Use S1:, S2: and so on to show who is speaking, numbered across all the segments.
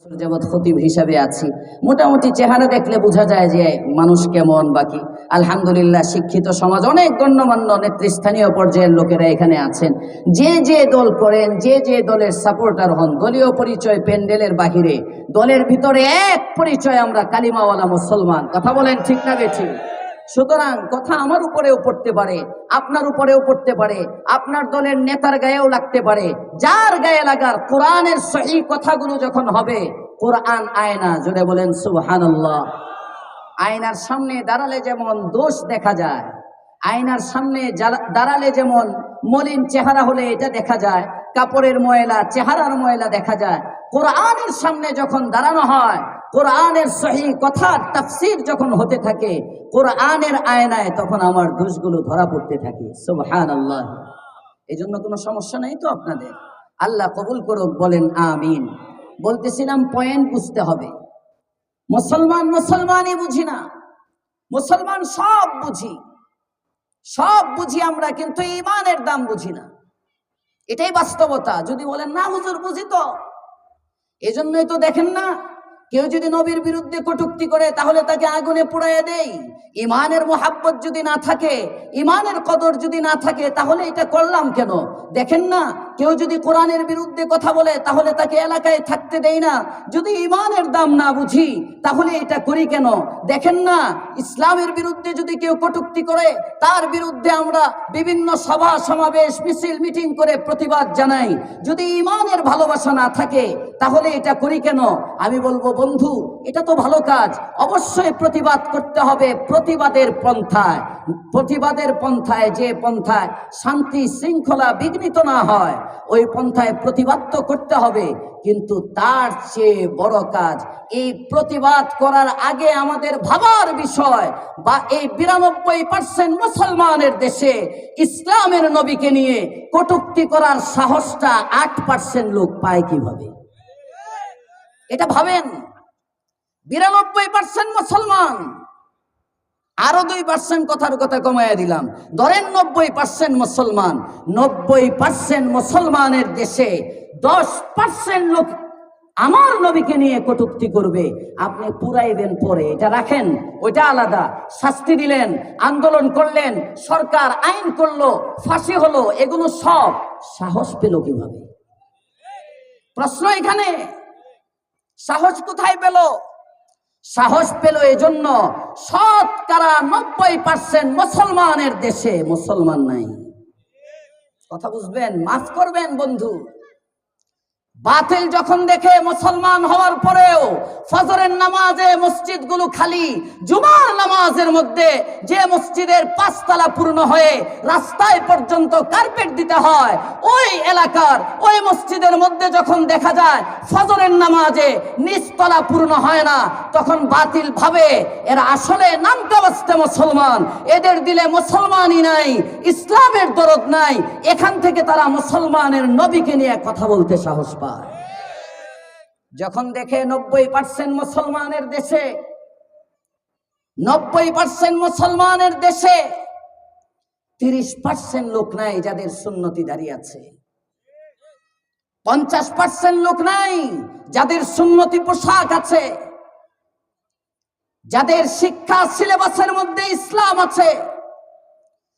S1: যাবৎ খতিব হিসাবে আছি। মোটামুটি চেহারা দেখলে বোঝা যায় যে মানুষ কেমন বাকি। আলহামদুলিল্লাহ শিক্ষিত সমাজ, অনেক গণ্যমান্য নেতৃস্থানীয় পর্যায়ের লোকেরা এখানে আছেন। যে যে দল করেন, যে যে দলের সাপোর্টার হন, দলীয় পরিচয় প্যান্ডেলের বাহিরে, দলের ভিতরে এক পরিচয়, আমরা কালিমাওয়ালা মুসলমান। কথা বলেন ঠিক না বেঠিক? সুতরাং কথা আমার উপরেও পড়তে পারে, আপনার উপরেও পড়তে পারে, আপনার দলের নেতার গায়েও লাগতে পারে, যার গায়ে লাগার। কোরআনের সহি কথাগুলো যখন হবে, কোরআন আয়না, জোরে বলেন সুবহানাল্লাহ। আয়নার সামনে দাঁড়ালে যেমন দোষ দেখা যায়, আয়নার সামনে দাঁড়ালে যেমন মলিন চেহারা হলে এটা দেখা যায়, কাপড়ের ময়লা, চেহারার ময়লা দেখা যায়, কোরআনের সামনে যখন দাঁড়ানো হয়, কোরআনের সহি কথার তাফসীর যখন হতে থাকে কোরআনের আয়নায়, তখন আমার দোষগুলো ধরা পড়তে থাকে। সুবহানাল্লাহ। এই জন্য কোনো সমস্যা নেই তো আপনাদের? আল্লাহ কবুল করুক, বলেন আমিন। বলতেছিলাম পয়েন্ট বুঝতে হবে। মুসলমানই বুঝি না, মুসলমান সব বুঝি আমরা, কিন্তু ঈমানের দাম বুঝি না। এটাই বাস্তবতা। যদি বলেন না হুজুর বুঝি তো, এজন্যই তো দেখেন না, কেউ যদি নবীর বিরুদ্ধে কটূক্তি করে তাহলে তাকে আগুনে পুড়াইয়া দেয়। ইমানের মোহাব্বত যদি না থাকে, ইমানের কদর যদি না থাকে, তাহলে এটা করলাম কেন? দেখেন না, কেউ যদি কোরআনের বিরুদ্ধে কথা বলে তাহলে তাকে এলাকায় থাকতে দেয় না। যদি ইমানের দাম না বুঝি তাহলে এটা করি কেন? দেখেন না, ইসলামের বিরুদ্ধে যদি কেউ কটূক্তি করে তার বিরুদ্ধে আমরা বিভিন্ন সভা সমাবেশ মিছিল মিটিং করে প্রতিবাদ জানাই। যদি ইমানের ভালোবাসা না থাকে তাহলে এটা করি কেন? আমি বলবো বন্ধু, এটা তো ভালো কাজ, অবশ্যই প্রতিবাদ করতে হবে। প্রতিবাদের পন্থায় যে পন্থায় শান্তি শৃঙ্খলা বিঘ্নিত না হয়, ওই পন্থায় প্রতিবাদ তো করতে হবে। কিন্তু তার চেয়ে বড় কাজ, এই প্রতিবাদ করার আগে আমাদের ভাবার বিষয়, বা এই 92% মুসলমানের দেশে ইসলামের নবীকে নিয়ে কটূক্তি করার সাহসটা 8% লোক পায় কিভাবে? এটা ভাবেন। 92% মুসলমান, আরো 2% কথার কথা কমাইয়া দিলাম, ধরেন 90% মুসলমান। 90% মুসলমানের দেশে 10% লোক আমার নবীকে নিয়ে কটূক্তি করবে। আপনি পুরাইবেন পরে, এটা রাখেন, ওইটা আলাদা। শাস্তি দিলেন, আন্দোলন করলেন, সরকার আইন করলো, ফাঁসি হলো, এগুলো সব সাহস পেল কিভাবে? প্রশ্ন এখানে, সাহস কোথায় পেল? সাহস পেল এজন্য, শতকরা 90% মুসলমানের দেশে মুসলমান নাই। কথা বুঝবেন, মাফ করবেন বন্ধু। বাতিল যখন দেখে মুসলমান হওয়ার পরেও ফজরের নামাজে মসজিদগুলো খালি, জুমার নামাজের মধ্যে যে মসজিদের 5 তলা পূর্ণ হয়ে রাস্তায় পর্যন্ত কার্পেট দিতে হয়, ওই এলাকার ওই মসজিদের মধ্যে যখন দেখা যায় ফজরের নামাজে নিচতলা পূর্ণ হয় না, তখন বাতিল ভাবে এরা আসলে নামতে বাঁচতে মুসলমান, এদের দিলে মুসলমানই নাই, ইসলামের দরদ নাই। এখান থেকে তারা মুসলমানের নবীকে নিয়ে কথা বলতে সাহস পায়। যখন দেখে 90% মুসলমানের দেশে, 90% মুসলমানের দেশে 30% লোক নাই যাদের সুন্নতি দাঁড়িয়ে আছে, 50% লোক নাই যাদের সুন্নতি পোশাক আছে, যাদের শিক্ষা সিলেবাসের মধ্যে ইসলাম আছে,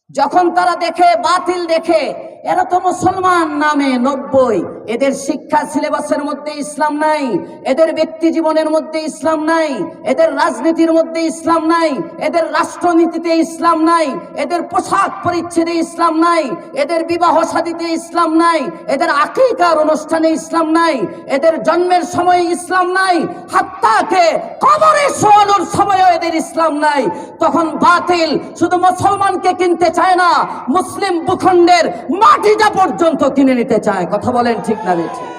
S1: যখন তারা দেখে বাতিল দেখে এরা তো মুসলমান নামে 90, এদের শিক্ষা সিলেবাসের মধ্যে ইসলাম নাই, এদের ব্যক্তি জীবনের মধ্যে ইসলাম নাই, এদের রাজনীতির মধ্যে ইসলাম নাই, এদের রাষ্ট্রনীতিতে ইসলাম নাই, এদের পোশাক পরিচ্ছদে ইসলাম নাই, এদের বিবাহ শাদীতে ইসলাম নাই, এদের আকীকার অনুষ্ঠানে ইসলাম নাই, এদের জন্মের সময় ইসলাম নাই, হাত্তাকে কবরে শোয়ানোর সময়ও এদের ইসলাম নাই। তখন বাতিল শুধু মুসলমানকে কিনতে চায় না, মুসলিম ভূখণ্ডের মাটিটা পর্যন্ত কিনে নিতে চায়। কথা বলেন ঠিক না বেঠিক?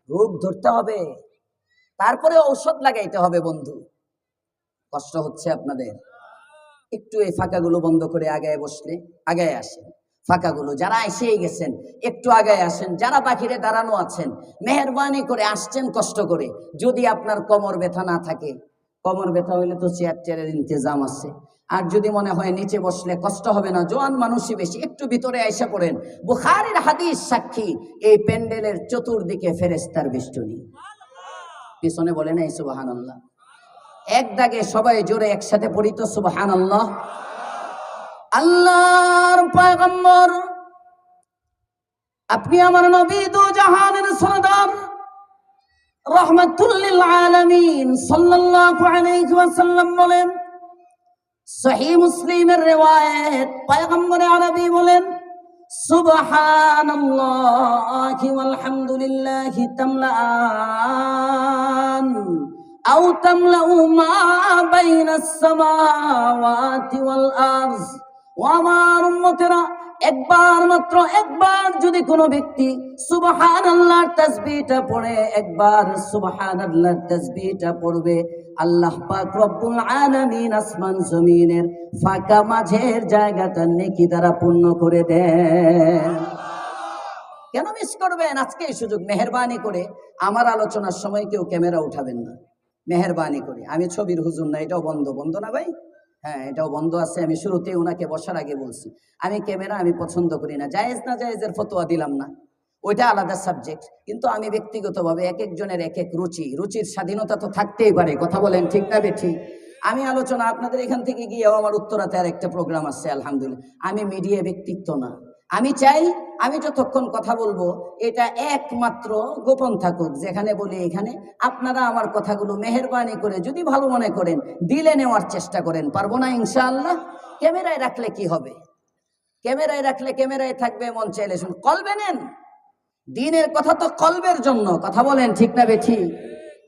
S1: রোগ ধরতে হবে, তারপরে ঔষধ লাগাইতে হবে বন্ধু। কষ্ট হচ্ছে আপনাদের? একটু এই ফাঁকাগুলো বন্ধ করে আগায় বসলে, আগায় আসেন। ফাঁকাগুলো যারা এসেই গেছেন একটু আগায় আসেন, যারা বাকিরে দাঁড়ানো আছেন মেহেরবানি করে আসছেন কষ্ট করে। যদি আপনার কোমর ব্যথা না থাকে, কোমর ব্যথা হইলে তো চেয়ারের ইন্তজাম আছে, আর যদি মনে হয় নিচে বসলে কষ্ট হবে না, জোয়ান মানুষই বেশি, একটু ভিতরে আইসা পড়েন। বুখারীর হাদিস সাক্ষী, এই প্যান্ডেলের চতুর্দিকে ফেরেশতার বেষ্টনী। পিছনে বলে নাই সুবহানাল্লাহ? এক দাগে সবাই জোরে একসাথে পড়ি তো সুবহানাল্লাহ। আল্লাহর পয়গম্বর, আপনি আমার নবী, দু জাহানের সরদার, রাহমাতুল লিল আলামিন সাল্লাল্লাহু আলাইহি ওয়াসাল্লাম বলেন, সহিহ মুসলিমের রিওয়ায়াত, পয়গম্বর আরবি বলেন, সুবহানাল্লাহি ওয়াল হামদুলিল্লাহি তামলাআন আও তামলাউ মা বাইনাস সামাওয়াতি ওয়াল আরজ। ও আমার উম্মতেরা, একবার মাত্র একবার যদি কোনো ব্যক্তি সুবহানাল্লাহর তাসবিহটা পড়ে, একবার সুবহানাল্লাহর তাসবিহটা পড়বে, আল্লাহ পাক রব্বুল আলামিন আসমান জমিনের ফাঁকা মাঝের জায়গাটা নেকি দ্বারা পূর্ণ করে দেন। কেন মিস করবেন? আজকে এই সুযোগ, মেহেরবানি করে আমার আলোচনার সময় কেউ ক্যামেরা উঠাবেন না, মেহেরবানি করে। আমি ছবির হুজুর না, এটাও বন্ধ না ভাই? হ্যাঁ, এটাও বন্ধ আছে। আমি শুরুতে ওনাকে বসার আগে বলছি, আমি ক্যামেরা আমি পছন্দ করি না। জায়েজ না জায়েজের ফতোয়া দিলাম না, ওইটা আলাদা সাবজেক্ট। কিন্তু আমি ব্যক্তিগতভাবে এক একজনের এক এক রুচির স্বাধীনতা তো থাকতেই পারে। কথা বলেন ঠিক না বেঠিক? আমি আলোচনা আপনাদের এখান থেকে গিয়েও আমার উত্তরাতে আর একটা প্রোগ্রাম আছে আলহামদুলিল্লাহ। আমি মিডিয়া ব্যক্তিত্ব না, আমি চাই আমি যতক্ষণ কথা বলবো এটা একমাত্র গোপন থাকুক। যেখানে বলি এখানে আপনারা আমার কথাগুলো মেহেরবানি করে যদি ভালো মনে করেন দিলে নেওয়ার চেষ্টা করেন। পারবো না ইনশাআল্লাহ? ক্যামেরায় রাখলে কি হবে? ক্যামেরায় রাখলে ক্যামেরায় থাকবে, মন চাইলে শুন। কলবে নেন, দিনের কথা তো কলবের জন্য। কথা বলেন ঠিক না বেঠি?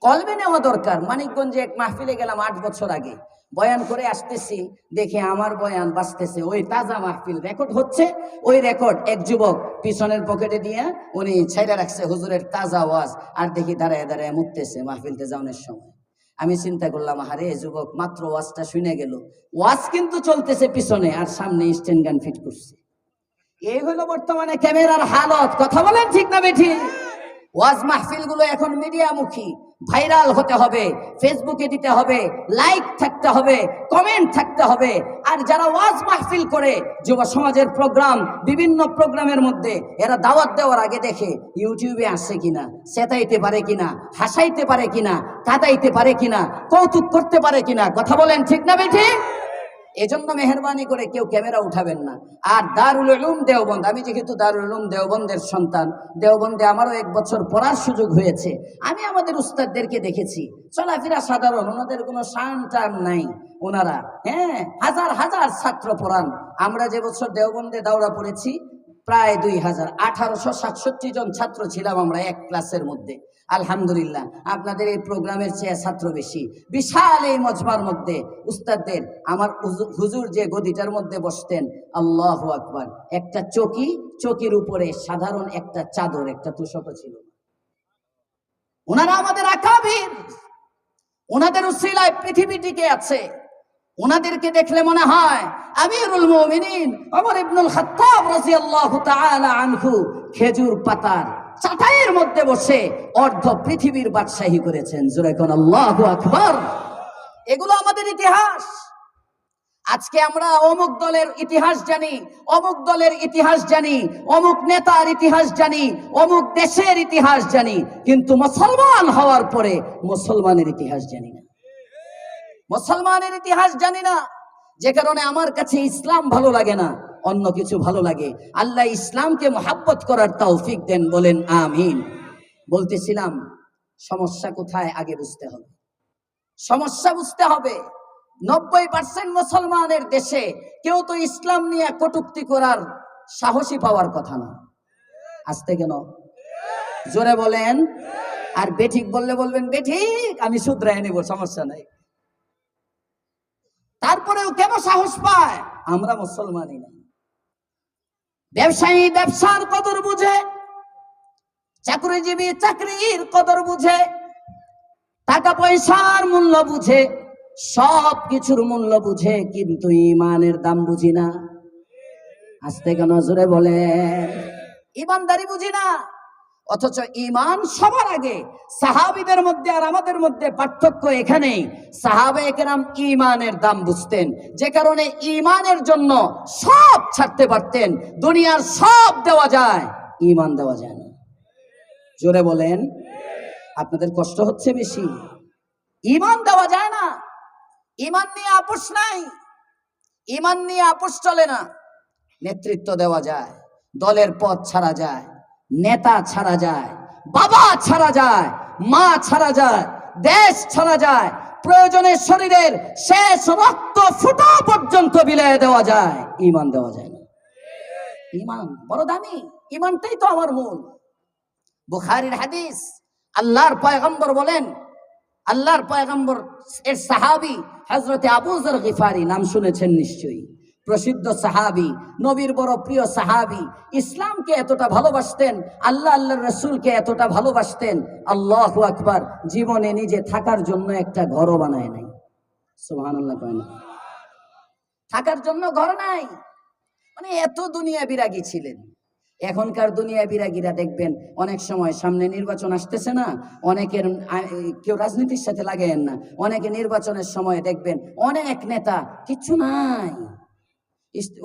S1: কলবে নেওয়া দরকার। মানিকগঞ্জে এক মাহফিলে গেলাম 8 বছর আগে, বয়ান করে আসতেছি, দেখে আমার বয়ান বাজতেছে, ওই তাজা মাহফিল রেকর্ড হচ্ছে। ওই রেকর্ড এক যুবক পিছনের পকেটে দিয়ে উনি ছাইরা রাখছে হুজুরের তাজা ওয়াজ, আর দেখি দাঁড়ায় দাঁড়ায় মুততেছে মাহফিলতে যাওয়ার সময়। আমি চিন্তা করলাম, আরে যুবক মাত্র ওয়াজটা শুনে গেল, ওয়াজ কিন্তু চলতেছে পিছনে, আর সামনে স্ট্যান্ড গান ফিট করছে। এই হলো বর্তমানে ক্যামেরার হালত। কথা বলেন ঠিক না বেঠি? ওয়াজ মাহফিল গুলো এখন মিডিয়ামুখী, ভাইরাল হতে হবে, ফেসবুকে দিতে হবে, লাইক থাকতে হবে, কমেন্ট থাকতে হবে। আর যারা ওয়াজ মাহফিল করে, যুব সমাজের প্রোগ্রাম, বিভিন্ন প্রোগ্রামের মধ্যে এরা দাওয়াত দেওয়ার আগে দেখে ইউটিউবে আসছে কিনা, চেতাইতে পারে কিনা, হাসাইতে পারে কিনা, কাঁদাইতে পারে কিনা, কৌতুক করতে পারে কিনা। কথা বলেন ঠিক না বেঠি? এজন্য মেহেরবানি করে কেউ ক্যামেরা উঠাবেন না। আর দারুল উলুম দেওবন্দ, আমি যেহেতু দারুল উলুম দেওবন্দের সন্তান, দেওবন্দে আমারও 1 বছর পড়ার সুযোগ হয়েছে। আমি আমাদের উস্তাদদেরকে দেখেছি, চলাফেরা সাধারণ, ওনাদের কোনো শান টান নাই। ওনারা হাজার হাজার ছাত্র পড়ান। আমরা যে বছর দেওবন্দে দাওরা পড়েছি প্রায় 2000, 1867 জন ছাত্র ছিলাম আমরা এক ক্লাসের মধ্যে। আলহামদুলিল্লাহ, আপনাদের এই প্রোগ্রামের চেয়ে ছাত্র বেশি। বিশাল এই মজমার মধ্যে উস্তাদদের, আমার হুজুর যে গদিটার মধ্যে বসতেন, আল্লাহু আকবার, একটা চকির উপরে সাধারণ একটা চাদর, একটা তুষক ছিল। ওনারা আমাদের আকাবির, ওনাদের উসিলায় পৃথিবী টিকে আছে। ওনাদেরকে দেখলে মনে হয় আমিরুল মুমিনিন ওমর ইবনুল খাত্তাব রাদিয়াল্লাহু তাআলা আনহু খেজুর পাতার চাটাইয়ের মধ্যে বসে অর্ধ পৃথিবীর বাদশাহী করেছেন। জোরে কোন আল্লাহু আকবার। এগুলো আমাদের ইতিহাস। আজকে আমরা অমুক দলের ইতিহাস জানি, অমুক দলের ইতিহাস জানি, অমুক নেতার ইতিহাস জানি, অমুক দেশের ইতিহাস জানি, কিন্তু মুসলমান হওয়ার পরে মুসলমানের ইতিহাস জানি না। মুসলমানের ইতিহাস জানি না, যে কারণে আমার কাছে ইসলাম ভালো লাগে না, অন্য কিছু ভালো লাগে। আল্লাহ ইসলামকে মহাব্বত করার তৌফিক দেন, বলেন আমিন। বলতেছিলাম সমস্যা কোথায় আগে বুঝতে হবে। সমস্যা বুঝতে হবে 90% মুসলমানের দেশে কেউ তো ইসলাম নিয়ে কটূক্তি করার সাহসী পাওয়ার কথা না। আসতে কেন? জোরে বলেন। আর বেঠিক বললে বলবেন বেঠিক, আমি শুধরাই নেব, সমস্যা নাই। তারপরেও কেন সাহস পায়? আমরা মুসলমানই না। ব্যবসায়ী ব্যবসার কদর বুঝে, চাকরিজীবী চাকরির কদর বুঝে, টাকা পয়সার মূল্য বুঝে, সব কিছুর মূল্য বুঝে, কিন্তু ইমানের দাম বুঝি না। আসতে কেন? জোরে বলেন। ইমানদারি বুঝি না, অথচ ইমান সবার আগে। সাহাবীদের মধ্যে আর আমাদের মধ্যে পার্থক্য এখানেই, সাহাবায়ে কেরাম ইমানের দাম বুঝতেন, যে কারণে ইমানের জন্য সব ছাড়তে পারতেন। দুনিয়ার সব দেওয়া যায়, ইমান দেওয়া যায় না। জোরে বলেন। আপনাদের কষ্ট হচ্ছে বেশি। ঈমান দেওয়া যায় না, ঈমান নিয়ে আপোষ নাই, ঈমান নিয়ে আপোষ চলে না। নেতৃত্ব দেওয়া যায়, দলের পথ ছাড়া যায়, নেতা ছাড়া যায়, বাবা ছাড়া যায়, মা ছাড়া যায়, দেশ ছাড়া যায়, প্রয়োজনে শরীরের শেষ রক্ত ফুটা পর্যন্ত বিলিয়ে দেওয়া যায়, ঈমান দেওয়া যায় না। ঈমান বড় দামি, ঈমানটাই তো আমার মূল। বুখারীর হাদিস, আল্লাহর পয়গম্বর বলেন, আল্লাহর পয়গম্বর এর সাহাবী হযরত আবু যর গিফারি, নাম শুনেছেন নিশ্চয়ই, প্রসিদ্ধ সাহাবী, নবীর বড় প্রিয় সাহাবী, ইসলামকে এতটা ভালোবাসতেন, আল্লাহর রাসূলকে এতটা ভালোবাসতেন, আল্লাহু আকবার, জীবনে নিজে থাকার জন্য একটা ঘরও বানায় নাই। সুবহানাল্লাহ কয় না? থাকার জন্য ঘর নাই, মানে এত দুনিয়া বিরাগী ছিলেন। এখনকার দুনিয়া বিরাগীরা দেখবেন অনেক সময়, সামনে নির্বাচন আসতেছে না, অনেকের কেউ রাজনীতির সাথে লাগায়েন না, অনেকে নির্বাচনের সময় দেখবেন অনেক নেতা কিচ্ছু নাই,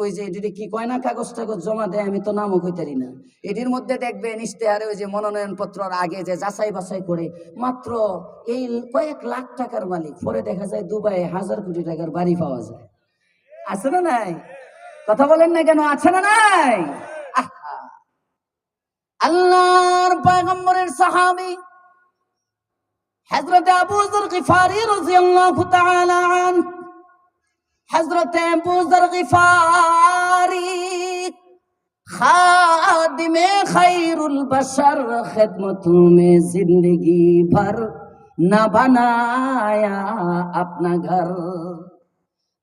S1: ওই যে যদি কি কয় না, কাগজ টাগজ জমা দেয়, আমি তো নামও কইতারি না, এটির মধ্যে দেখবেন ইশতেহারে ওই যে মনোনয়ন পত্রর আগে যে যাচাই বাছাই করে মাত্র এই কয়েক লাখ টাকার মালিক, পরে দেখা যায় দুবাইয়ে 1000 কোটি টাকার বাড়ি পাওয়া যায়। আছে না নাই? কথা বলেন না কেন? আছে না নাই? আল্লাহর পয়গম্বরের সাহাবী হযরত আবু যর গিফারি রাদিয়াল্লাহু তাআলা আনহু, হযরত আবু যর গিফারি খাদিমে খায়রুল বাশার, খিদমতों में जिंदगी भर ना बनाया अपना घर।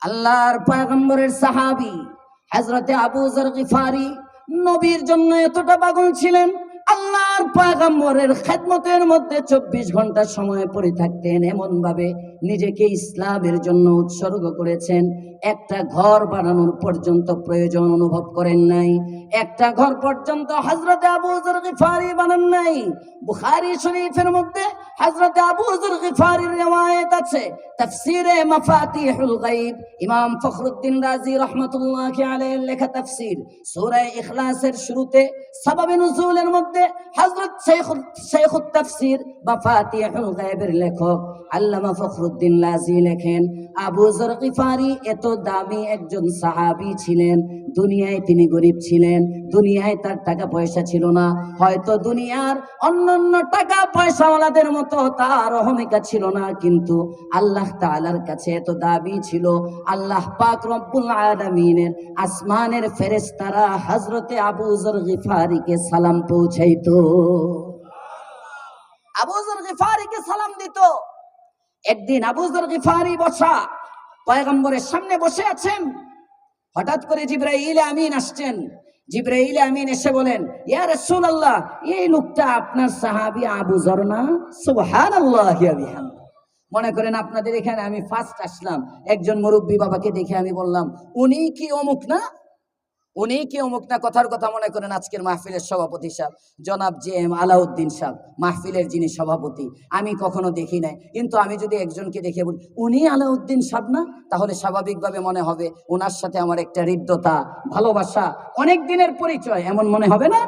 S1: আল্লাহর পয়গম্বরের সাহাবী হযরত আবু যর গিফারি নবীর জন্য এতটা পাগল ছিলেন, আল্লাহর পয়গম্বরের খেদমতের মধ্যে 24 ঘন্টা সময় পড়ে থাকতেন, এমন ভাবে নিজেকে ইসলামের জন্য উৎসর্গ করেছেন। একটা ঘর বানানোর পর্যন্ত প্রয়োজন অনুভব করেন নাই, একটা ঘর পর্যন্ত হযরত আবু যর গিফারি বানান নাই। বুখারী শরীফের মধ্যে হযরত আবু যর গিফারির riwayat আছে, তাফসীরে মাফাতিহুল গায়ব, ইমাম ফখরুদ্দিন রাজি রাহমাতুল্লাহি আলাইহির লেখা তাফসীর, সূরা ইখলাসের শুরুতে সাবাবে নুজুলের মধ্যে হযরত শেখুত তাফসীর মাফাতিহুল গায়বের লেখক আল্লামা ফখরুদ্দিন রাজি লেখেন, আবু যর গিফারি এত দামি একজন সাহাবী ছিলেন, দুনিয়ায় তিনি গরিব ছিলেন, দুনিয়ায় তার টাকা পয়সা ছিল না, হয়তো দুনিয়ার অন্যান্য টাকা পয়সাওয়ালাদের মতো তার অহমিকা ছিল না, কিন্তু আল্লাহ তাআলার কাছে এত দাবি ছিল, আল্লাহ পাক রব্বুল আলামিনের আসমানের ফেরেশতারা হযরতে আবু যর গিফারিকে সালাম পৌঁছাইতো, আবু যর গিফারিকে সালাম দিত। একদিন আবু যর গিফারি বসা পয়গম্বরের সামনে বসে আছেন, হঠাৎ করে জিবরাইল আমিন আসছেন। জিবরাইল আমিন এসে বলেন, ইয়া রাসূলুল্লাহ, এই লোকটা আপনার সাহাবী আবু যর না? সুবহানাল্লাহি ওয়া বিহামদিহি। মনে করেন আপনাদের এখানে আমি ফার্স্ট আসলাম, একজন মুরব্বী বাবাকে দেখে আমি বললাম, উনি কি অমুক না? উনি কি অমুক না? কথার কথা মনে করেন আজকের মাহফিলের সভাপতি সাহেব জনাব জে এম আলাউদ্দিন সাহেব, মাহফিলের যিনি সভাপতি, আমি কখনো দেখি নাই, কিন্তু আমি যদি একজনকে দেখে বলি উনি আলাউদ্দিন সাহেব না, তাহলে স্বাভাবিকভাবে মনে হবে ওনার সাথে আমার একটা হৃদ্যতা, ভালোবাসা, অনেক দিনের পরিচয়, এমন মনে হবে না?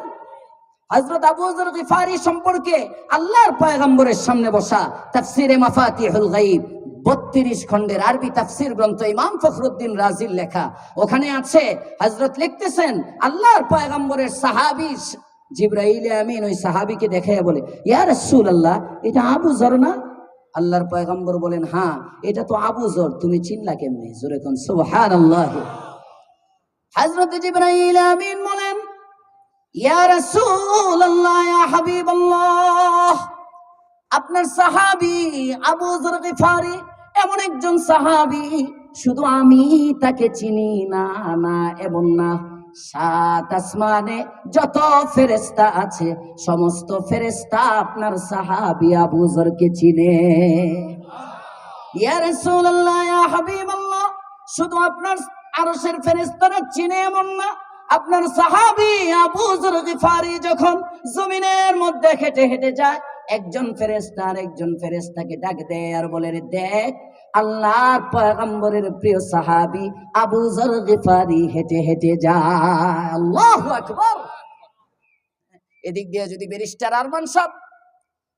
S1: হযরত আবু যর গিফারি সম্পর্কে আল্লাহর পয়গম্বরের সামনে বসা তাফসীরে মাফাতিহুল গায়ব 32 খণ্ডের আরবি তাফসীর গ্রন্থ ইমাম ফখরুদ্দিন রাজির লেখা, ওখানে আছে হযরত লিখতেছেন আল্লাহর পয়গম্বরের সাহাবী জিবরাইল আমিন ওই সাহাবীকে দেখাইয়া বলে, ইয়া রাসূলুল্লাহ, এটা আবু যর না? আল্লাহর পয়গম্বর বলেন, হ্যাঁ এটা তো আবু যর, তুমি চিনলা কেমনে? জোরে কোন সুবহানাল্লাহ। হযরত জিবরাইল আমিন বলেন, ইয়া রাসূলুল্লাহ, ইয়া হাবিবাল্লাহ, আপনার সাহাবী আবু যর গিফারি এমন একজন সাহাবী, শুধু আমি তাকে চিনি না, না এমন না, 7 আসমানে যত ফেরেশতা আছে সমস্ত ফেরেশতা আপনার সাহাবী আবু যরকে চিনে। ইয়া রাসূলুল্লাহ, ইয়া হাবিবাল্লাহ, শুধু আপনার আরশের ফেরেশতারা চিনে এমন না, আপনার সাহাবী আবু যর গিফারি যখন জমিনের মধ্যে হেঁটে হেঁটে যায়, একজন ফেরেশতা আর একজন ফেরেশতাকে ডাক দেয় আর বলে, দেখ আল্লাহর পয়গম্বরের প্রিয় সাহাবী আবু যর গিফারি হেঁটে হেঁটে যায়। আল্লাহু আকবার। এদিক দিয়ে যদি ব্যারিস্টার আরমান সাহেব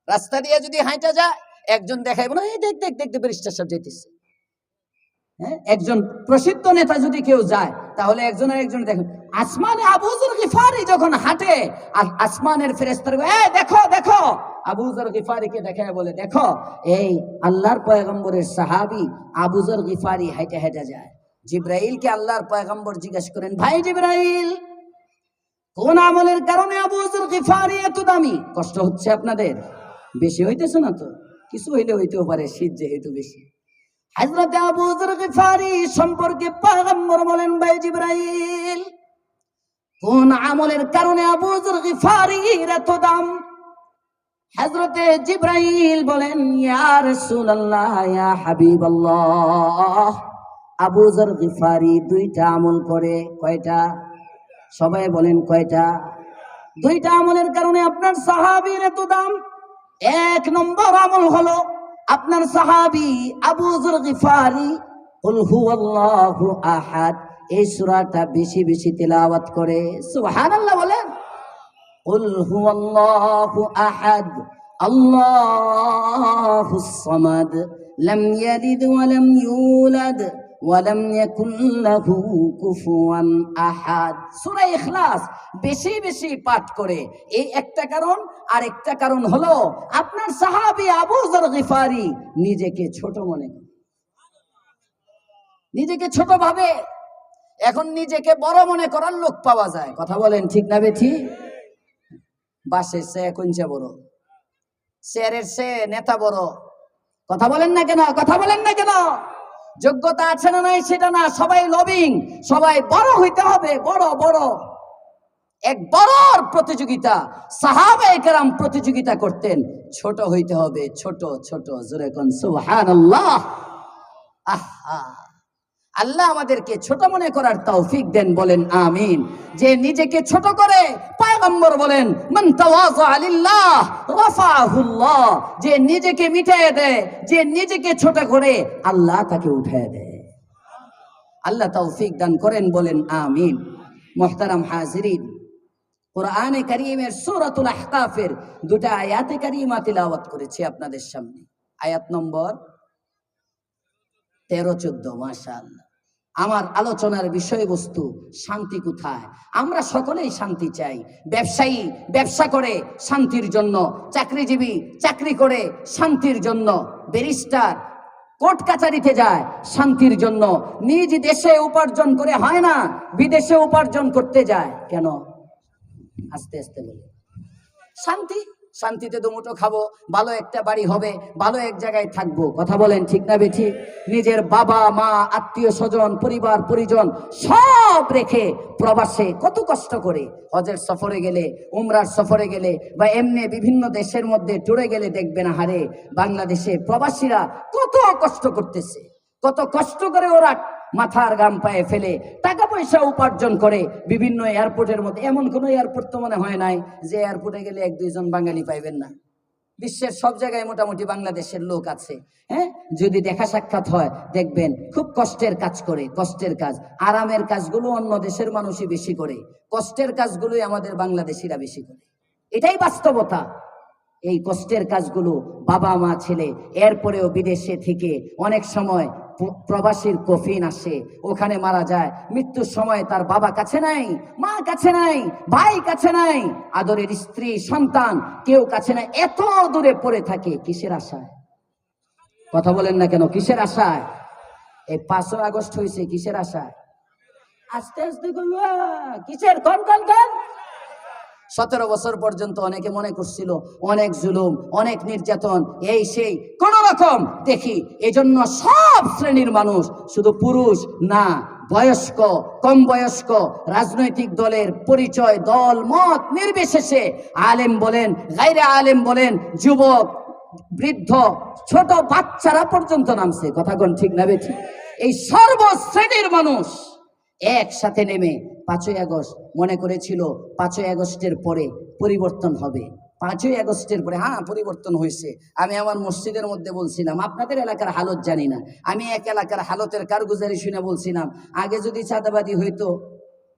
S1: রাস্তা দিয়ে যদি হাঁটা যায়, একজন দেখাইব না, এই দেখ দেখ দেখতে ব্যারিস্টার সাহেব যেতেছে। হ্যাঁ, একজন প্রসিদ্ধ নেতা যদি কেউ যায়, তাহলে একজনের একজন দেখেন। আসমানে আবু যর গিফারি যখন হাঁটে, আসমানের ফেরেশতারা এই দেখো দেখো, আবু যর গিফারিকে দেখায় বলে, দেখো এই আল্লাহর পয়গম্বরের সাহাবী আবু যর গিফারি হেঁটে হেঁটে যায়। জিব্রাইলকে আল্লাহর পয়গম্বর জিজ্ঞাসা করেন, ভাই জিব্রাইল, কোন আমলের কারণে আবু যর গিফারি এত দামি? কষ্ট হচ্ছে আপনাদের? বেশি হইতেছে না তো? কিছু হইলে হইতেও পারে, শীত যেহেতু বেশি। হযরত আবু যর গিফারি সম্পর্কে পয়গম্বর বলেন, ভাই জিব্রাইল, কোন আমলের কারণে আবু যর গিফারির এত দাম? হযরত জিব্রাইল বলেন, ইয়া রাসূলুল্লাহ, ইয়া হাবিবাল্লাহ, আবু যর গিফারি দুইটা আমল করে। কয়টা? সবাই বলেন কয়টা? দুইটা আমলের কারণে আপনার সাহাবীর এত দাম। এক নম্বর আমল হলো, আপনার সাহাবী আবু যর গিফারি কুল হুয়াল্লাহু আহাদ এই সূরাটা বেশি বেশি তেলাওয়াত করে। সুবহানাল্লাহ বলেন। কুল হুয়াল্লাহু আহাদ আল্লাহুস সামাদ লাম ইয়ালিদ ওয়া লাম ইউলাদ ওয়া লাম ইয়াকুল লাহু কুফুয়ান আহাদ। সূরা ইখলাস বেশি বেশি পাঠ করে। এই একটা কারণ। আর একটা কারণ হলো, আপনার সাহাবী আবু যর গিফারি নিজেকে ছোট মনে করে, নিজেকে ছোট ভাবে। এখন নিজেকে বড় মনে করার লোক পাওয়া যায়। কথা বলেন ঠিক না বেঠি? বাসের সে কোনটা বড়, চেয়ারের সে নেতা বড়। কথা বলেন না কেন? কথা বলেন না কেন? যোগ্যতা আছে না নাই সেটা না, সবাই লবিং, সবাই বড় হইতে হবে, বড় বড়। এক বড় প্রতিযোগিতা, সাহাবায়ে কেরাম প্রতিযোগিতা করতেন, ছোট হইতে হবে, ছোট ছোট। জোরে কোন সুবহানাল্লাহ। আহা, আল্লাহ আমাদেরকে ছোট মনে করার তৌফিক দেন, বলেন আমিন। যে নিজেকে ছোট করে, পয়গম্বর বলেন, মান তাওয়াযা লিল্লাহ রাফাহুল্লাহ, যে নিজেকে মিটিয়ে দেয়, যে নিজেকে ছোট করে, আল্লাহ তাকে উঠায় দেয়। আল্লাহ তৌফিক দান করেন, বলেন আমিন। মুহতারাম হাজিরিন, কোরআনে কারীমের সূরাতুল আহকাফের দুটো আয়াতে কারীমা তিলাওয়াত করেছি আপনাদের সামনে। আয়াত নম্বর 13-14। মাশাআল্লাহ। আমার আলোচনার বিষয়বস্তু শান্তি কোথায়? আমরা সকলেই শান্তি চাই। ব্যবসায়ী ব্যবসা করে শান্তির জন্য, চাকরিজীবী চাকরি করে শান্তির জন্য, ব্যারিস্টার কোর্ট কাচারিতে যায় শান্তির জন্য, নিজ দেশে উপার্জন করে হয় না, বিদেশে উপার্জন করতে যায় কেন? আস্তে আস্তে বলে, শান্তি। শান্তিতে দুমুঠো খাবো, ভালো একটা বাড়ি হবে, ভালো এক জায়গায় থাকবো। কথা বলেন ঠিক না বেঠি? নিজের বাবা মা আত্মীয় স্বজন পরিবার পরিজন সব রেখে প্রবাসে কত কষ্ট করে, হজের সফরে গেলে, উমরার সফরে গেলে, বা এমনি বিভিন্ন দেশের মধ্যে টুরে গেলে দেখবেন, হারে বাংলাদেশে প্রবাসীরা কত কষ্ট করতেছে, কত কষ্ট করে ওরা মাথার গাম পায়ে ফেলে টাকা পয়সা উপার্জন করে। বিভিন্ন এয়ারপোর্টের মধ্যে, এমন কোনো এয়ারপোর্ট তো মনে হয় নাই যে এয়ারপোর্টে গেলে এক দুইজন বাঙালি পাইবেন না। বিশ্বের সব জায়গায় মোটামুটি বাংলাদেশের লোক আছে। হ্যাঁ, যদি দেখা সাক্ষাৎ হয় দেখবেন খুব কষ্টের কাজ করে, কষ্টের কাজ। আরামের কাজগুলো অন্য দেশের মানুষই বেশি করে, কষ্টের কাজগুলোই আমাদের বাংলাদেশিরা বেশি করে। এটাই বাস্তবতা। এই কষ্টের কাজগুলো বাবা মা ছেলে, এরপরেও বিদেশে থেকে অনেক সময় প্রবাসীর কফিন আসে, ওখানে মারা যায়। মৃত্যুর সময় তার বাবা কাছে নাই, মা কাছে নাই, ভাই কাছে নাই, আদরের স্ত্রী সন্তান কেউ কাছে নাই, এত দূরে পড়ে থাকে। কিসের আশায়? কথা বলেন না কেন? কিসের আশায়? এই 5 আগস্ট হয়েছে কিসের আশায়? আস্তে আস্তে কিসের? কোন কোন কোন 17 বছর পর্যন্ত অনেকে মনে করছিল অনেক জুলুম, অনেক নির্যাতন, এই সেই কোন রকম দেখি। এজন্য সব শ্রেণীর মানুষ, শুধু পুরুষ না, বয়স্ক কম বয়স্ক, রাজনৈতিক দলের পরিচয় দল মত নির্বিশেষে, আলেম বলেন গায়রে আলেম বলেন, যুবক বৃদ্ধ ছোট বাচ্চারা পর্যন্ত নামছে। কথা কোন ঠিক না বেঠি? এই সর্বশ্রেণীর মানুষ একসাথে নেমে 5ই আগস্ট মনে করেছিল 5ই আগস্টের পরে পরিবর্তন হবে। 5ই আগস্টের পরে হ্যাঁ পরিবর্তন হয়েছে। আমি আমার মসজিদের মধ্যে বলছিলাম, আপনাদের এলাকার হালত জানি না, আমি এক এলাকার হালতের কারগুজারি শুনে বলছিলাম, আগে যদি চাঁদাবাদি হইতো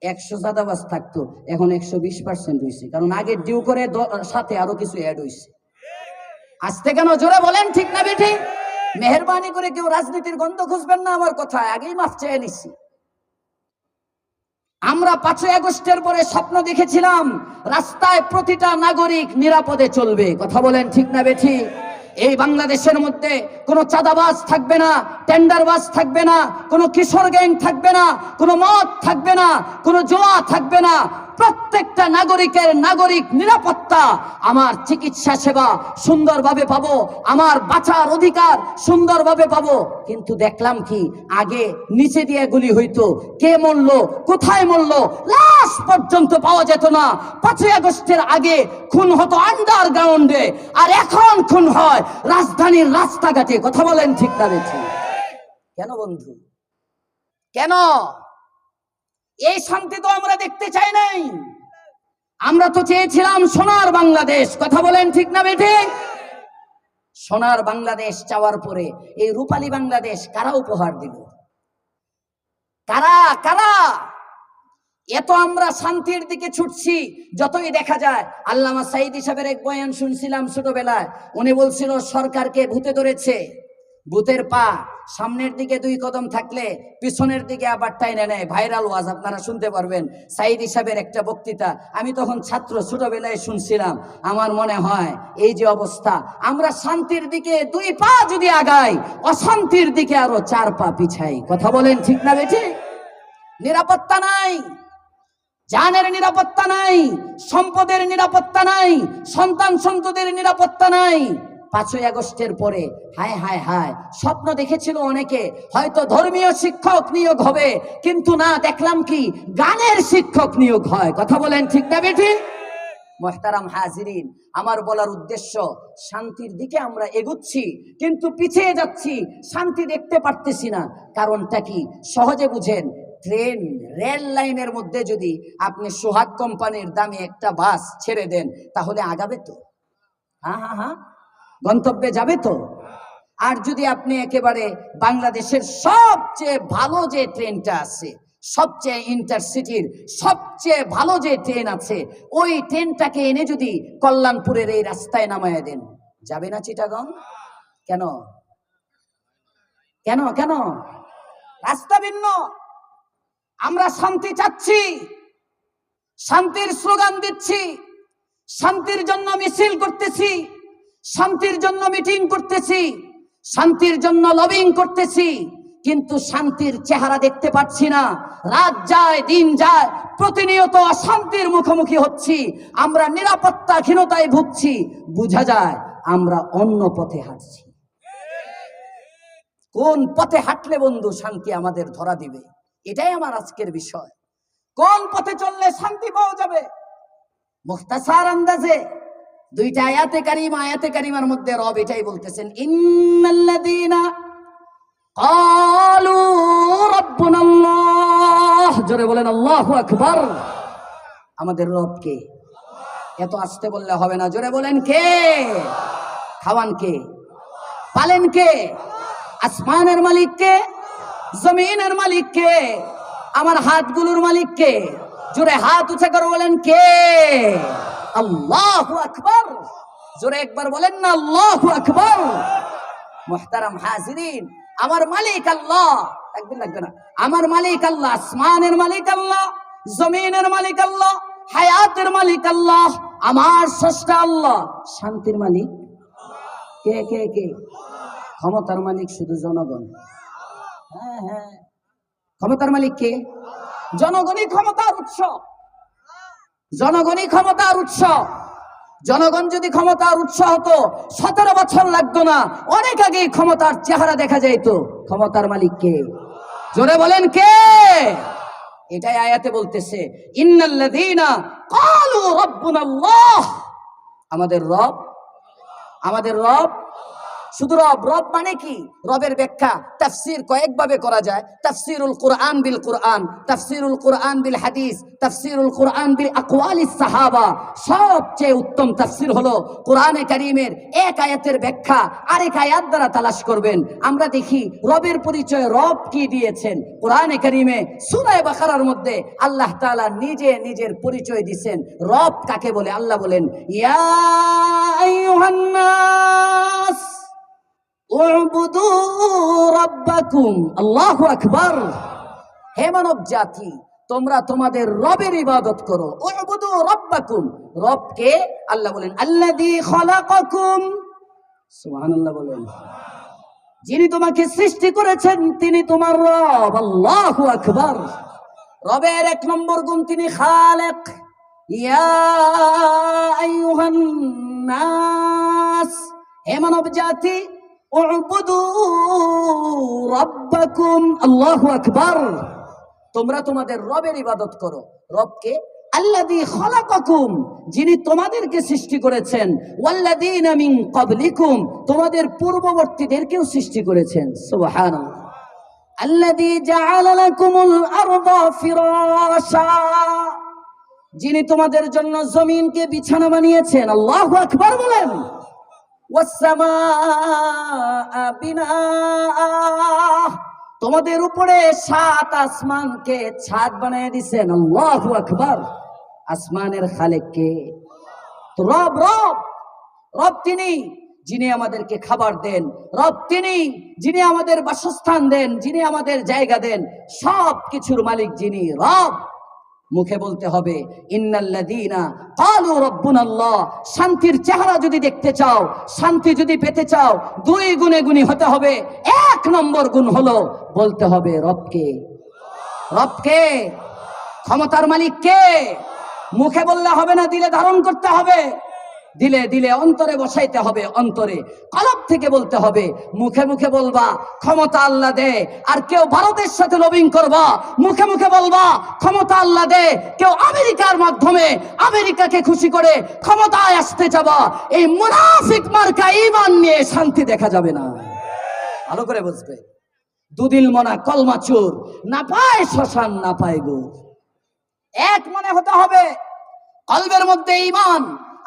S1: 100 চাঁদাবাজ থাকতো, এখন 120% হয়েছে। কারণ আগে ডিউ করে সাথে আরো কিছু অ্যাড হয়েছে। আসতে কেন? জোরে বলেন ঠিক না বেঠি? মেহেরবানি করে কেউ রাজনীতির গন্ধ খুঁজবেন না আমার কথায়, আগেই মাফ চেয়ে নিচ্ছি। আমরা 5ই আগস্টের পরে স্বপ্ন দেখেছিলাম রাস্তায় প্রতিটা নাগরিক নিরাপদে চলবে। কথা বলেন ঠিক না বেঠি? এই বাংলাদেশের মধ্যে কোনো চাঁদাবাজ থাকবে না, টেন্ডারবাজ থাকবে না, কোনো কিশোর গ্যাং থাকবে না, কোনো মদ থাকবে না, কোনো জুয়া থাকবে না। প্রত্যেকটা নাগরিকের নাগরিক নিরাপত্তা, আমার চিকিৎসা সেবা সুন্দরভাবে পাবো, আমার বাঁচার অধিকার সুন্দরভাবে পাবো। কিন্তু দেখলাম কি, আগে নিচে দিয়ে গুলি হইতো, কে মরলো, কোথায় মরলো, লাশ পর্যন্ত পাওয়া যেত না। 5ই আগস্টের আগে খুন হতো আন্ডারগ্রাউন্ডে, আর এখন খুন হয় রাজধানীর রাস্তাঘাটে। কথা বলেন ঠিক না বেঠি? কেন বন্ধু, কেন? এই শান্তি তো আমরা দেখতে চাই নাই। আমরা তো চেয়েছিলাম সোনার বাংলাদেশ। কথা বলেন ঠিক না বেঠি? সোনার বাংলাদেশ চাওয়ার পরে এই রূপালী বাংলাদেশ কারা উপহার দিল? কারা কারা? এত আমরা শান্তির দিকে ছুটছি, যতই দেখা যায়। আল্লামা সাঈদী সাহেবের এক বয়ান শুনছিলাম ছোটবেলায়, উনি বলছিল সরকারকে ভূতে ধরেছে, ভূতের পা সামনের দিকে 2 কদম থাকলে পিছনের দিকে আবার টাইনে নেয়। ভাইরাল ওয়াজ, আপনারা শুনতে পারবেন সাঈদী সাহেবের একটা বক্তৃতা। আমি তখন ছাত্র, ছোটবেলায় শুনছিলাম। আমার মনে হয় এই যে অবস্থা, আমরা শান্তির দিকে 2 পা যদি আগাই, অশান্তির দিকে আরো 4 পা পিছাই। কথা বলেন ঠিক না বেঠি? নিরাপত্তা নাই, জানের নিরাপত্তা নাই, সম্পদের নিরাপত্তা নাই, সন্তান সন্ততির নিরাপত্তা নাই। 5ই আগস্টের পরে হায় হায় হায়, স্বপ্ন দেখেছিল অনেকে হয়তো ধর্মীয় শিক্ষক নিয়োগ হবে, কিন্তু না, দেখলাম কি গানের শিক্ষক নিয়োগ হয়। কথা বলেন ঠিক না বেঠি? মুহতারাম হাজিরিন, আমার বলার উদ্দেশ্য, শান্তির দিকে আমরা এগুচ্ছি কিন্তু পিছিয়ে যাচ্ছি, শান্তি দেখতে পারতেছি না। কারণটা কি? সহজে বুঝেন। ট্রেন, রেল লাইনের মধ্যে যদি আপনি সোহাগ কোম্পানির দামে একটা বাস ছেড়ে দেন, তাহলে আগাবে তো? হ্যাঁ হ্যাঁ হ্যাঁ, গন্তব্যে যাবে তো? আর যদি আপনি একেবারে বাংলাদেশের সবচেয়ে ভালো যে ট্রেনটা আছে, সবচেয়ে ইন্টারসিটির সবচেয়ে ভালো যে ট্রেন আছে, ওই ট্রেনটাকে এনে যদি কল্যাণপুরের এই রাস্তায় নামায় দেন, যাবে না চিটাগং? কেন কেন কেন? রাস্তা ভিন্ন। আমরা শান্তি চাচ্ছি, শান্তির স্লোগান দিচ্ছি, শান্তির জন্য মিছিল করতেছি, শান্তির জন্য মিটিং করতেছি, শান্তির জন্য লবিং করতেছি, কিন্তু শান্তির চেহারা দেখতে পাচ্ছি না। রাত যায়, দিন যায়, প্রতিনিয়ত অশান্তির মুখোমুখি হচ্ছি, আমরা নিরাপত্তাহীনতায় ভুগছি। বোঝা যায় আমরা অন্য পথে হাঁটছি। কোন পথে হাঁটলে বন্ধু শান্তি আমাদের ধরা দিবে, এটাই আমার আজকের বিষয়। কোন পথে চললে শান্তি পাওয়া যাবে? মুখতাসার আন্দাজে 2টা আয়াতে কারিমা, আয়াতে কারিমার মধ্যে রব এটাই বলতেছেন, ইন্নাল্লাযীনা ক্বালু রাব্বুনাল্লাহ। জোরে বলেন আল্লাহু আকবার। আমাদের রব কে? এত আস্তে বললে হবে না, জোরে বলেন কে? খাওয়ান কে? পালেন কে? আসমানের মালিক কে? জমিনের মালিক কে? আমার হাতগুলোর মালিক কে? জোরে হাত উঁচা করে বলেন কে? আল্লাহু আকবার। জোরে একবার বলেন না আল্লাহু আকবার। মুহতারাম হাজিরিন, আমার মালিক আল্লাহ, একদিন লাগবে না, আমার মালিক আল্লাহ, আসমানের মালিক আল্লাহ, জমিনের মালিক আল্লাহ, হায়াতের মালিক আল্লাহ, আমার স্রষ্টা আল্লাহ। শান্তির মালিক কে কে কে? ক্ষমতার মালিক শুধু জনগণ। হ্যাঁ হ্যাঁ, ক্ষমতার মালিক কে? জনগণই ক্ষমতার উৎস, জনগণই ক্ষমতার উৎস। জনগণ যদি ক্ষমতার উৎস হতো 17 বছর লাগতো না, অনেক আগেই ক্ষমতার চেহারা দেখা যাইতো। ক্ষমতার মালিক কে? জোরে বলেন কে? এটাই আয়াতে বলতেছে, ইন্নাল্লাযীনা ক্বালু রাব্বুনাল্লাহ। আমাদের রব, আমাদের রব শুধু রব। রব মানে কি? রবের ব্যাখ্যা তাফসীর কয়েকভাবে করা যায়। তাফসীরুল কুরআন বিল কুরআন, তাফসীরুল কুরআন বিল হাদিস, তাফসীরুল কুরআন বিল আকওয়ালিস সাহাবা। সবচেয়ে উত্তম তাফসীর হলো কোরআনে কারীমের এক আয়াতের ব্যাখ্যা আরেক আয়াত দ্বারা তালাশ করবেন। আমরা দেখি রবের পরিচয় রব কি দিয়েছেন। কোরআনে কারীমে সূরা বাকারার মধ্যে আল্লাহ তাআলা নিজে নিজের পরিচয় দিয়েছেন। রব কাকে বলে? আল্লাহ বলেন, ইয়া আইয়ুহান নাস উ'বুদু রাব্বাকুম। আল্লাহু আকবার। হে মানব জাতি, তোমরা তোমাদের রবের ইবাদত করো। উ'বুদু রাব্বাকুম। রবকে আল্লাহ বলেন আল্লাযী খালাকাকুম। সুবহানাল্লাহ বলেন। যিনি তোমাকে সৃষ্টি করেছেন তিনি তোমার রব। আল্লাহু আকবার। রবের এক নম্বর গুণ তিনি খালেক। ইয়া আইয়ুহান নাস, হে মানব জাতি, উ'বুদু রাব্বাকুম। আল্লাহু আকবার। তোমরা তোমাদের রবের ইবাদত করো। রবকে আল্লাযী খালাকাকুম, যিনি তোমাদেরকে সৃষ্টি করেছেন, ওয়াল্লাযীনা মিন ক্বাবলিকুম, তোমাদের পূর্ববর্তীদেরকেও সৃষ্টি করেছেন। সুবহানাল্লাহ। আল্লাযী জাআলা লাকুমুল আরদা ফিরাশা, যিনি তোমাদের জন্য জমিনকে বিছানা বানিয়েছেন। আল্লাহু আকবার বলেন। ওয়াস সামাআ বিনাআ, তোমাদের উপরে 7 আসমানকে ছাদ বানিয়ে দিয়েছেন। আল্লাহু আকবার। আসমানের খালেক কে? তো রব। রব রব তিনি যিনি আমাদেরকে খাবার দেন। রব তিনি যিনি আমাদের বাসস্থান দেন, যিনি আমাদের জায়গা দেন। সব কিছুর মালিক যিনি রব। মুখে বলতে হবে ইন্নাল্লাযীনা ক্বালু রাব্বুনাল্লাহ। শান্তির চেহারা যদি দেখতে চাও, শান্তি যদি পেতে চাও, 2 গুণে গুণী হতে হবে। 1 নম্বর গুণ হলো বলতে হবে রবকে। রবকে। ক্ষমতার মালিক কে? মুখে বললে হবে না, দিলে ধারণ করতে হবে। দিলে দিলে অন্তরে বসাইতে হবে। অন্তরে কলব থেকে বলতে হবে। মুখে মুখে বলবা ক্ষমতা আল্লাহ দে, আর কেউ ভারতের সাথে লবিং করবা, মুখে মুখে বলবা ক্ষমতা আল্লাহ দে। কেউ আমেরিকার মাধ্যমে আমেরিকাকে খুশি করে ক্ষমতায় আসতে যাবা, এই মুনাফিক মার্কা ঈমান নিয়ে শান্তি দেখা যাবে না। ভালো করে বুঝবে। দুদিল মনা কলমাচুর, না পায় শ্মশান না পায় গো। এক মনে হতে হবে, কলবের মধ্যে ঈমান।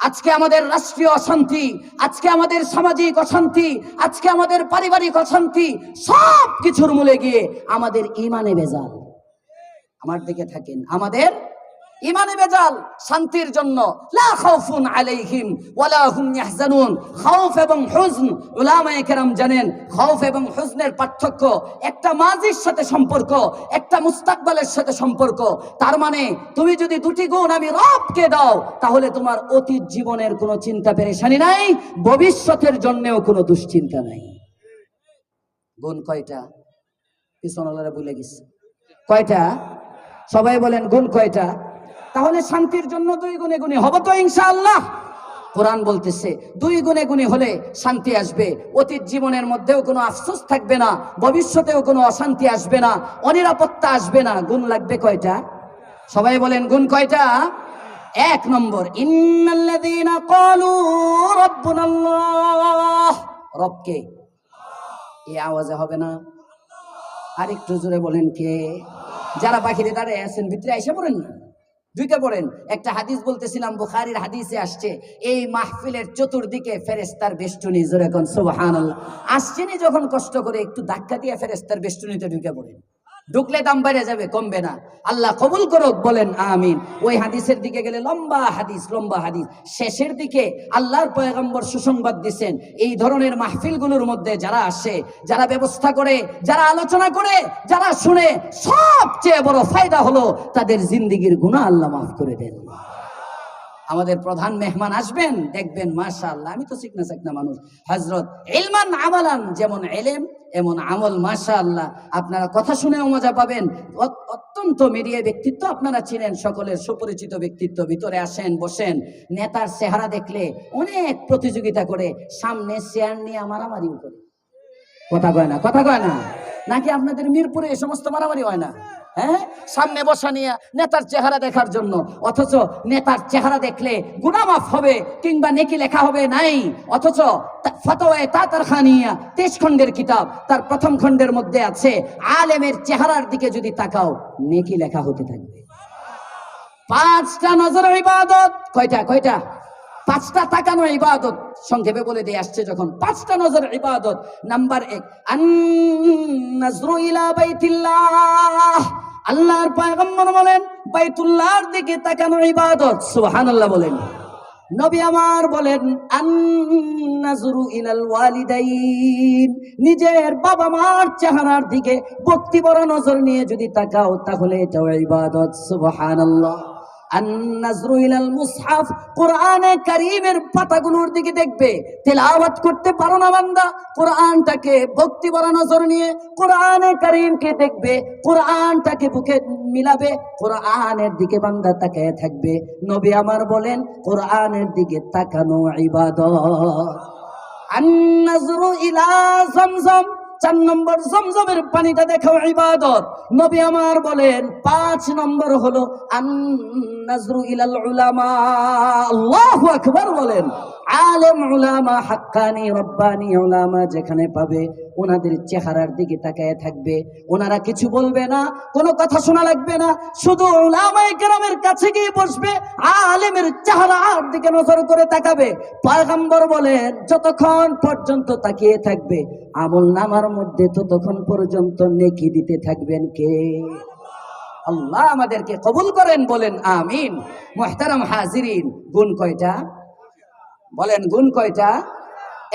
S1: আজকে আমাদের রাষ্ট্রীয় অশান্তি, আজকে আমাদের সামাজিক অশান্তি, আজকে আমাদের পারিবারিক অশান্তি, সব কিছুর মূলে গিয়ে আমাদের ঈমানে ভেজাল। আমার দিকে থাকেন, আমাদের ঈমানে ভেজাল। শান্তির জন্য লা খাউফুন আলাইহিম ওয়ালা হুম ইয়াহজানুন। খাউফ এবং হুজন, উলামায়ে কেরাম জানেন খাউফ এবং হুজনের পার্থক্য। একটা মাজির সাথে সম্পর্ক, একটা মুস্তাকবালের সাথে সম্পর্ক। তার মানে তুমি যদি 2টি গুণ আমি রবকে দাও, তাহলে তোমার অতীত জীবনের কোনো চিন্তা পেরেশানি নাই, ভবিষ্যতের জন্যও কোনো দুশ্চিন্তা নাই। গুণ কয়টা? পিছনওয়ালারা ভুলে গেছে। কয়টা? সবাই বলেন গুণ কয়টা? তাহলে শান্তির জন্য 2 গুণে গুণী হব তো ইনশাআল্লাহ। কোরআন বলতেছে 2 গুণে গুণী হলে শান্তি আসবে। অতীত জীবনের মধ্যেও কোনো আফসোস থাকবে না, ভবিষ্যতেও কোনো অশান্তি আসবে না, অনিরাপত্তা আসবে না। গুণ লাগবে কয়টা? সবাই বলেন গুণ কয়টা? 1 নম্বর ইন্নাল্লাযীনা ক্বালু রাব্বুনাল্লাহ। রবকে। এই আওয়াজে হবে না, আরেকটু জোরে বলেন কে? যারা বাহিরে দাঁড়িয়ে আছেন ভিতরে এসে পড়েন না, ঢুকে পড়েন। একটা হাদিস বলতেছিলাম, বুখারীর হাদিসে আসছে, এই মাহফিলের চতুর্দিকে ফেরেশতার বেষ্টনী। জোরে কোন সুবহানাল্লাহ। আসছেনি যখন কষ্ট করে একটু ধাক্কা দিয়ে ফেরেশতার বেষ্টনীতে ঢুকে পড়েন। ঢুকলে দাম বেড়ে যাবে, কমবে না। আল্লাহ কবুল করুক, বলেন আমিন। ওই হাদিসের দিকে গেলে লম্বা হাদিস, লম্বা হাদিস। শেষের দিকে আল্লাহর পয়গম্বর সুসংবাদ দিচ্ছেন, এই ধরনের মাহফিলগুলোর মধ্যে যারা আসে, যারা ব্যবস্থা করে, যারা আলোচনা করে, যারা শুনে, সবচেয়ে বড় ফায়দা হলো তাদের জিন্দেগীর গুনাহ আল্লাহ মাফ করে দেন। আমাদের প্রধান মেহমান আসবেন, দেখবেন মাশাআল্লাহ, আমি তো চিকনা চাকনা মানুষ, হযরত ইলমান আমালান, যেমন ইলম এমন আমল, মাশাআল্লাহ। আপনারা কথা শুনেও মজা পাবেন। অত্যন্ত মিডিয়া ব্যক্তিত্ব, আপনারা চিনেন, সকলের সুপরিচিত ব্যক্তিত্ব। ভিতরে আসেন, বসেন। নেতার চেহারা দেখলে অনেক প্রতিযোগিতা করে, সামনে চেয়ার নিয়ে মারামারিও করে। কথা কয় না, কথা কয় না? নাকি আপনাদের মিরপুরে এই সমস্ত মারামারি হয় না? হ্যাঁ, সামনে বসা নিয়ে নেতার চেহারা দেখার জন্য, অথচ নেতার চেহারা দেখলে গুনাহ মাফ হবে কিংবা নেকি লেখা হবে নাই। অথচ ফতোয়ায়ে তাতারখানিয়া 23 খণ্ডের কিতাব, তার প্রথম খণ্ডের মধ্যে আছে আলেমের চেহারার দিকে যদি তাকাও নেকি লেখা হতে থাকবে। 5টা নজর ইবাদত। কয়টা? 5টা তাকানো ইবাদত। সংক্ষেপে বলে দিয়ে আসছে যখন 5টা নজর ইবাদত। নাম্বার 1, আন-নাজরু ইলা বাইতিল্লাহ। আল্লাহর পয়গম্বর বলেন বাইতুল্লাহর দিকে তাকানো ইবাদত। সুবহানাল্লাহ বলেন। নবী আমার বলেন আন-নাজরু ইলাল ওয়ালিদাইন। নিজের বাবা মার চেহারার দিকে ভক্তি ভরা নজর নিয়ে যদি তাকাও তাহলে এটাও ইবাদত। সুবহানাল্লাহ। আন-নাজরু ইলাল মুসহাফ। কোরআনে কারীমের পাতাগুলোর দিকে দেখবে, তেলাওয়াত করতে পারো না বান্দা, কোরআনটাকে ভক্তি ভরা নজর নিয়ে কোরআনে কারীমকে দেখবে, কোরআনটাকে বুকে মিলাবে, কোরআনের দিকে বান্দা তাকিয়ে থাকবে। নবী আমার বলেন কোরআনের দিকে তাকানো ইবাদত। আন-নাজরু ইলা zamzam। 4 নম্বর জমজমের পানিটা দেখাও ইবাদত। নবী আমার বলেন 5 নম্বর হলো আন-নাজরু ইলাল উলামা। আল্লাহু আকবার বলেন। আলেম উলামা, হাক্কানি রব্বানি উলামা যেখানে পাবে ওনাদের চেহারার দিকে তাকায় থাকবে। ওনারা কিছু বলবে না, কোনো কথা শোনা লাগবে না, শুধু উলামায়ে কেরামের কাছে গিয়ে বসবে, আলেমের চেহারার দিকে নজর করে তাকাবে। পয়গম্বর বলেন যতক্ষণ পর্যন্ত তাকিয়ে থাকবে আমল নামার মধ্যে ততক্ষণ পর্যন্ত নেকি দিতে থাকবেন কে? আল্লাহ আমাদেরকে কবুল করেন, বলেন আমিন। মুহতারাম হাজিরিন, গুণ কয়টা বলেন? গুণ কয়টা?